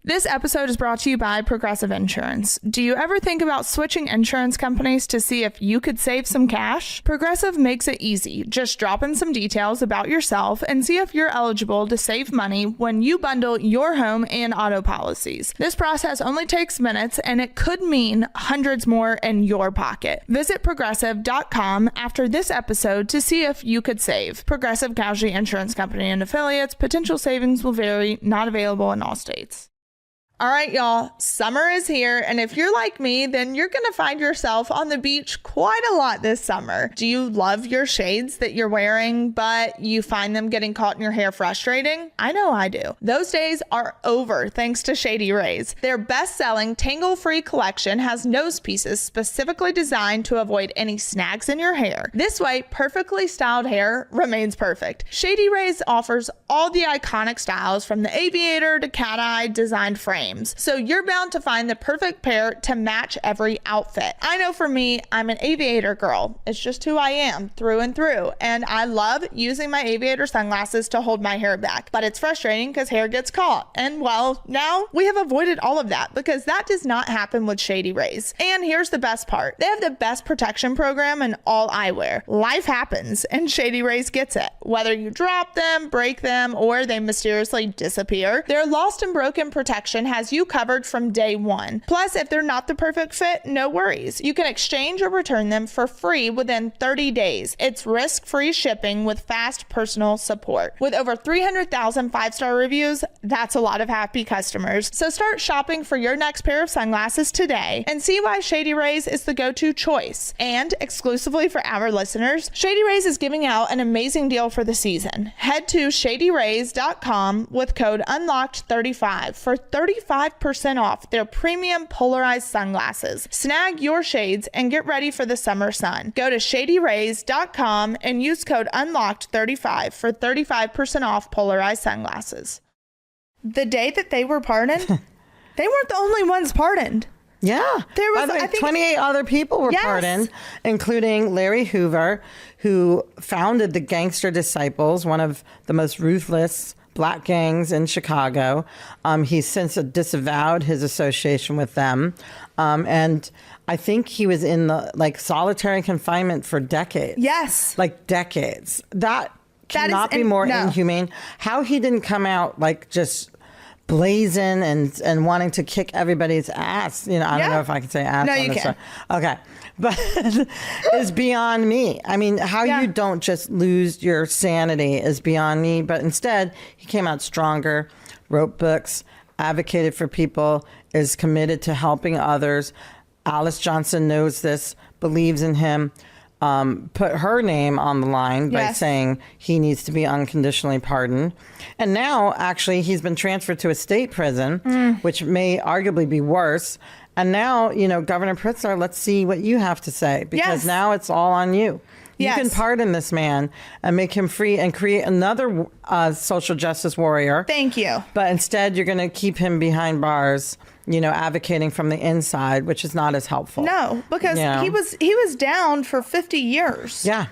This episode is brought to you by Progressive Insurance. Do you ever think about switching insurance companies to see if you could save some cash? Progressive makes it easy. Just drop in some details about yourself and see if you're eligible to save money when you bundle your home and auto policies. This process only takes minutes and it could mean hundreds more in your pocket. Visit progressive.com after this episode to see if you could save. Progressive Casualty Insurance Company and affiliates. Potential savings will vary. Not available in all states. All right, y'all, summer is here, and if you're like me, then you're gonna find yourself on the beach quite a lot this summer. Do you love your shades that you're wearing, but you find them getting caught in your hair frustrating? I know I do. Those days are over thanks to Shady Rays. Their best-selling tangle-free collection has nose pieces specifically designed to avoid any snags in your hair. This way, perfectly styled hair remains perfect. Shady Rays offers all the iconic styles from the aviator to cat-eye designed frame. So you're bound to find the perfect pair to match every outfit. I know for me, I'm an aviator girl. It's just who I am through and through. And I love using my aviator sunglasses to hold my hair back. But it's frustrating because hair gets caught. And well, now we have avoided all of that because that does not happen with Shady Rays. And here's the best part. They have the best protection program in all eyewear. Life happens and Shady Rays gets it. Whether you drop them, break them, or they mysteriously disappear, their lost and broken protection has you covered from day one. Plus, if they're not the perfect fit, no worries. You can exchange or return them for free within 30 days. It's risk-free shipping with fast personal support. With over 300,000 five-star reviews, that's a lot of happy customers. So start shopping for your next pair of sunglasses today and see why Shady Rays is the go-to choice. And exclusively for our listeners, Shady Rays is giving out an amazing deal for the season. Head to shadyrays.com with code UNLOCKED35 for 35% off their premium polarized sunglasses. Snag your shades and get ready for the summer sun. Go to shadyrays.com and use code UNLOCKED35 for 35% off polarized sunglasses. The day that they were pardoned, they weren't the only ones pardoned. Yeah. There was, By the way, I think, 28 other people were pardoned, including Larry Hoover, who founded the Gangster Disciples, one of the most ruthless black gangs in Chicago. He's since disavowed his association with them. And I think he was in the solitary confinement for decades. Yes. Like decades. That cannot be more inhumane. How he didn't come out just blazing and wanting to kick everybody's ass. I don't know if I can say ass. No, on you this can. Okay. But is beyond me. I mean, how you don't just lose your sanity is beyond me. But instead, he came out stronger, wrote books, advocated for people, is committed to helping others. Alice Johnson knows this, believes in him, put her name on the line by saying he needs to be unconditionally pardoned. And now, actually, he's been transferred to a state prison, which may arguably be worse. And now, Governor Pritzker, let's see what you have to say, because now it's all on you. You can pardon this man and make him free and create another social justice warrior. Thank you. But instead, you're going to keep him behind bars, advocating from the inside, which is not as helpful. No, because he was down for 50 years. Yeah.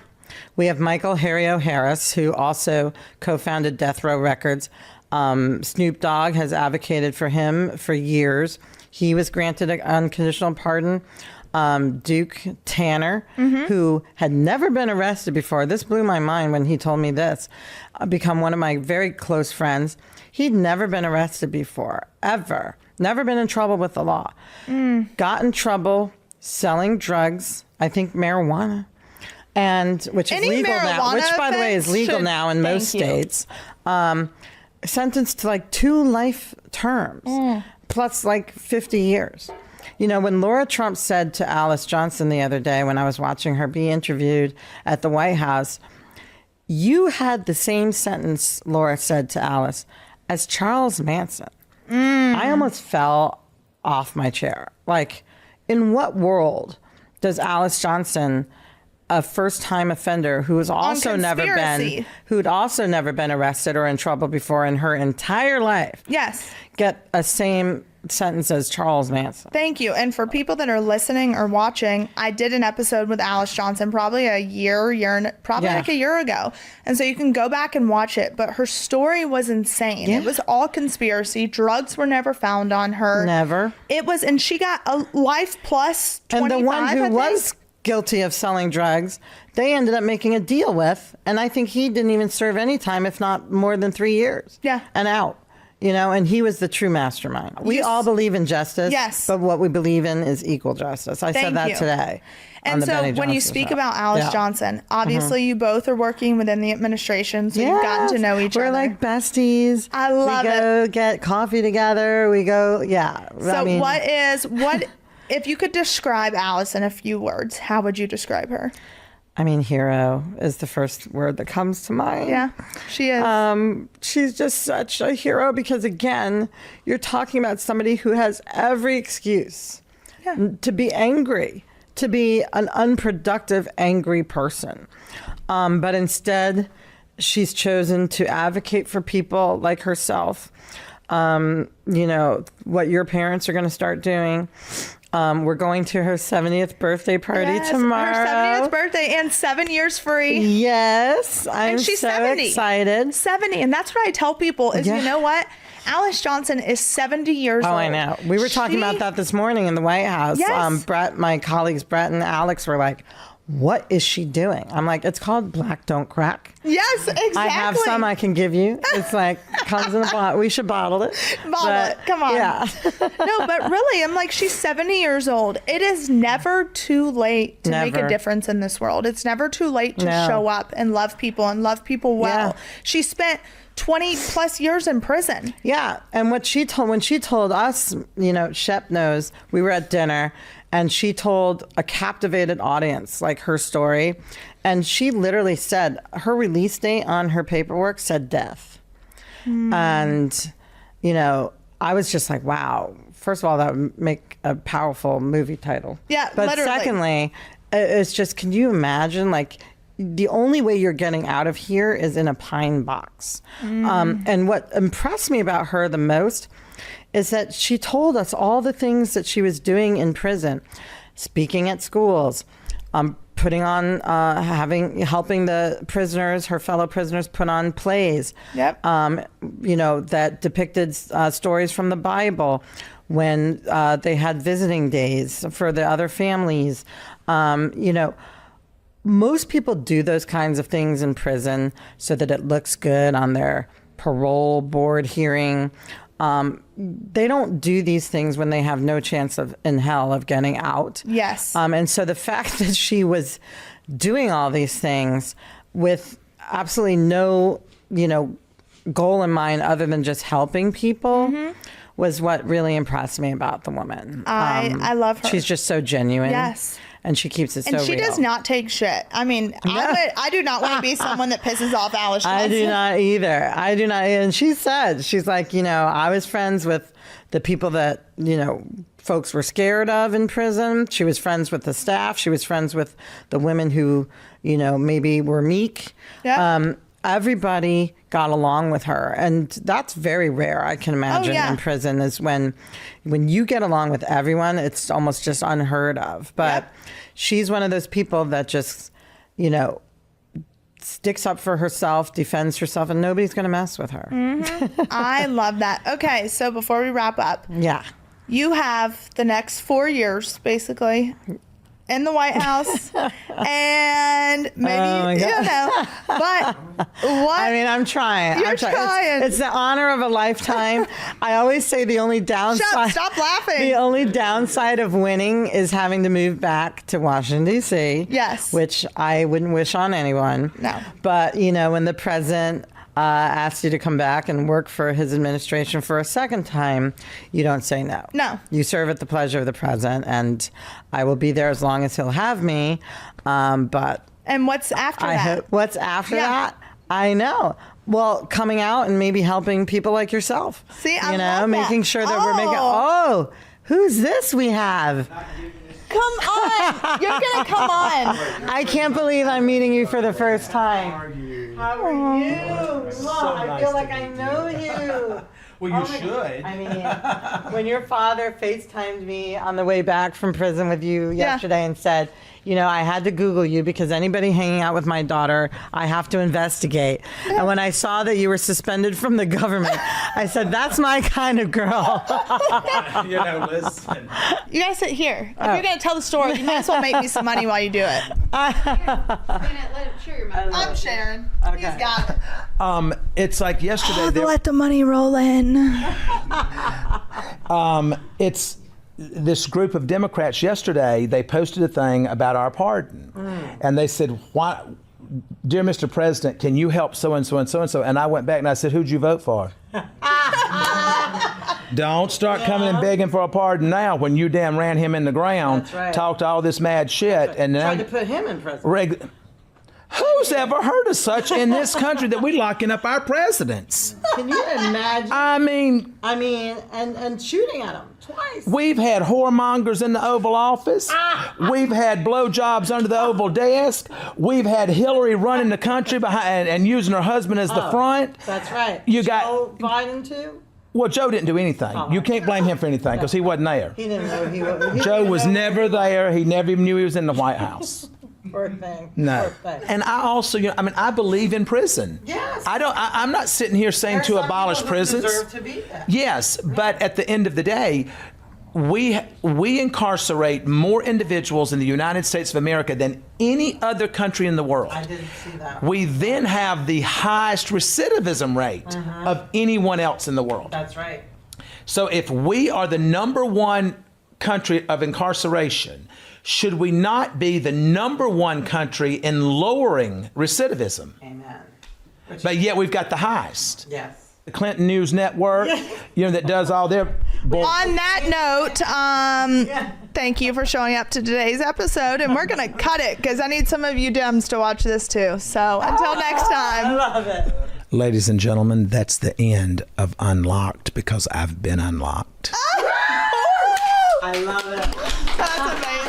We have Michael Harrio Harris, who also co-founded Death Row Records. Snoop Dogg has advocated for him for years. He was granted an unconditional pardon. Duke Tanner, who had never been arrested before. This blew my mind when he told me this. Become one of my very close friends. He'd never been arrested before, ever. Never been in trouble with the law. Got in trouble selling drugs, I think marijuana, which is legal now. Which, by the way, is legal now in most states. Sentenced to 2 life terms, plus 50 years. When Laura Trump said to Alice Johnson the other day when I was watching her be interviewed at the White House, you had the same sentence, Laura said to Alice, as Charles Manson. I almost fell off my chair. In what world does Alice Johnson, a first-time offender who'd also never been arrested or in trouble before in her entire life, get a same sentence as Charles Manson. Thank you. And for people that are listening or watching, I did an episode with Alice Johnson probably like a year ago. And so you can go back and watch it. But her story was insane. Yeah. It was all conspiracy. Drugs were never found on her. Never. It was, and she got a life plus 25, And the one I who think. was guilty of selling drugs, they ended up making a deal with, and I think he didn't even serve any time, if not more than 3 years. Yeah. And out. And he was the true mastermind. We all believe in justice. Yes. But what we believe in is equal justice. I said that today. And so when you speak about Alice Johnson, obviously you both are working within the administration, so you've gotten to know each other. We're like besties. I love it. We go get coffee together. We go, So what if you could describe Alice in a few words, how would you describe her? I mean, hero is the first word that comes to mind. Yeah, she is. She's just such a hero because, again, you're talking about somebody who has every excuse to be angry, to be an unproductive, angry person. But instead, she's chosen to advocate for people like herself. What your parents are going to start doing. We're going to her 70th birthday party tomorrow. Her 70th birthday and 7 years free. Yes, I'm and she's so 70. excited. 70, and that's what I tell people is, you know what? Alice Johnson is 70 years old. Oh, I know. We were talking about that this morning in the White House. Yes. My colleagues Brett and Alex were like, what is she doing? I'm like, it's called Black Don't Crack. Yes, exactly. I have some I can give you. It's like, comes in a bottle. We should bottle it. It. Come on. Yeah. No, but really, I'm like, she's 70 years old. It is never too late to make a difference in this world. It's never too late to show up and love people well. Yeah. She spent 20 plus years in prison. Yeah. And when she told us, Shep knows, we were at dinner and she told a captivated audience, like, her story. And she literally said her release date on her paperwork said death. And, I was just like, wow. First of all, that would make a powerful movie title. Yeah, but literally. Secondly, it's just, can you imagine, like, the only way you're getting out of here is in a pine box. And what impressed me about her the most is that she told us all the things that she was doing in prison, speaking at schools, putting on, helping the prisoners, her fellow prisoners, put on plays. Yep. That depicted stories from the Bible when they had visiting days for the other families. Most people do those kinds of things in prison so that it looks good on their parole board hearing. They don't do these things when they have no chance in hell of getting out. Yes. And so the fact that she was doing all these things with absolutely no, goal in mind other than just helping people was what really impressed me about the woman. I love her. She's just so genuine. Yes. And she keeps it so real. And she does not take shit. I mean, I do not want to be someone that pisses off Alice Johnson. I do not either. I do not. And she said, she's like, I was friends with the people that, folks were scared of in prison. She was friends with the staff. She was friends with the women who, maybe were meek. Yeah. Everybody got along with her. And that's very rare, I can imagine, in prison, is when you get along with everyone, it's almost just unheard of. But she's one of those people that just, sticks up for herself, defends herself, and nobody's going to mess with her. I love that. Okay, so before we wrap up, you have the next 4 years, basically, in the White House, and maybe, but what? I mean, I'm trying. You're trying. It's the honor of a lifetime. I always say the only downside. Stop laughing. The only downside of winning is having to move back to Washington, D.C. Yes. Which I wouldn't wish on anyone. No. But, when the president asks you to come back and work for his administration for a second time, you don't say no. No. You serve at the pleasure of the president, and I will be there as long as he'll have me. But and what's after that? What's after that? I know. Well, coming out and maybe helping people like yourself. See, I love making that. sure that we're making. Who's this we have? Come on. You're going to come on. I can't believe I'm meeting you for the first time. How are you? So I nice feel to like I meet know you. Well, you should. I mean, when your father FaceTimed me on the way back from prison with you yesterday and said, you know, I had to Google you because anybody hanging out with my daughter, I have to investigate. And when I saw that you were suspended from the government, I said, that's my kind of girl. You know, listen. You gotta sit here. If you're gonna tell the story, you might as well make me some money while you do it. Let him share your money. I'm sharing. Okay. He's got it. It's like yesterday. Let the money roll in. It's this group of Democrats yesterday. They posted a thing about our pardon, and they said, "Why, dear Mr. President, can you help so and so and so and so?" And I went back and I said, "Who'd you vote for?" Don't start coming and begging for a pardon now when you damn ran him in the ground, That's right. talked all this mad shit, and now Tried to put him in prison. Who's ever heard of such in this country that we locking up our presidents? Can you imagine? I mean, and shooting at him twice. we've had whoremongers in the Oval Office. We've had blowjobs under the Oval desk. We've had Hillary running the country behind and using her husband as the front. That's right. You Joe got Biden too? well, Joe didn't do anything. You can't blame him for anything because he wasn't there. He didn't know he was. Joe was never there. He never even knew he was in the White House. Poor thing. No. Poor thing. And I also, I mean, I believe in prison. Yes. I'm not sitting here saying There's to some abolish people who prisons. deserve to be there. Yes, but at the end of the day, we incarcerate more individuals in the United States of America than any other country in the world. I didn't see that. We then have the highest recidivism rate of anyone else in the world. That's right. So if we are the number one country of incarceration, should we not be the number one country in lowering recidivism? Amen. But yet we've got the highest. Yes. The Clinton News Network, that does all their bull. On that note, thank you for showing up to today's episode, and we're gonna cut it because I need some of you Dems to watch this too. So until next I time. love it. Ladies and gentlemen, that's the end of Unlocked because I've been unlocked. I love it. That's amazing.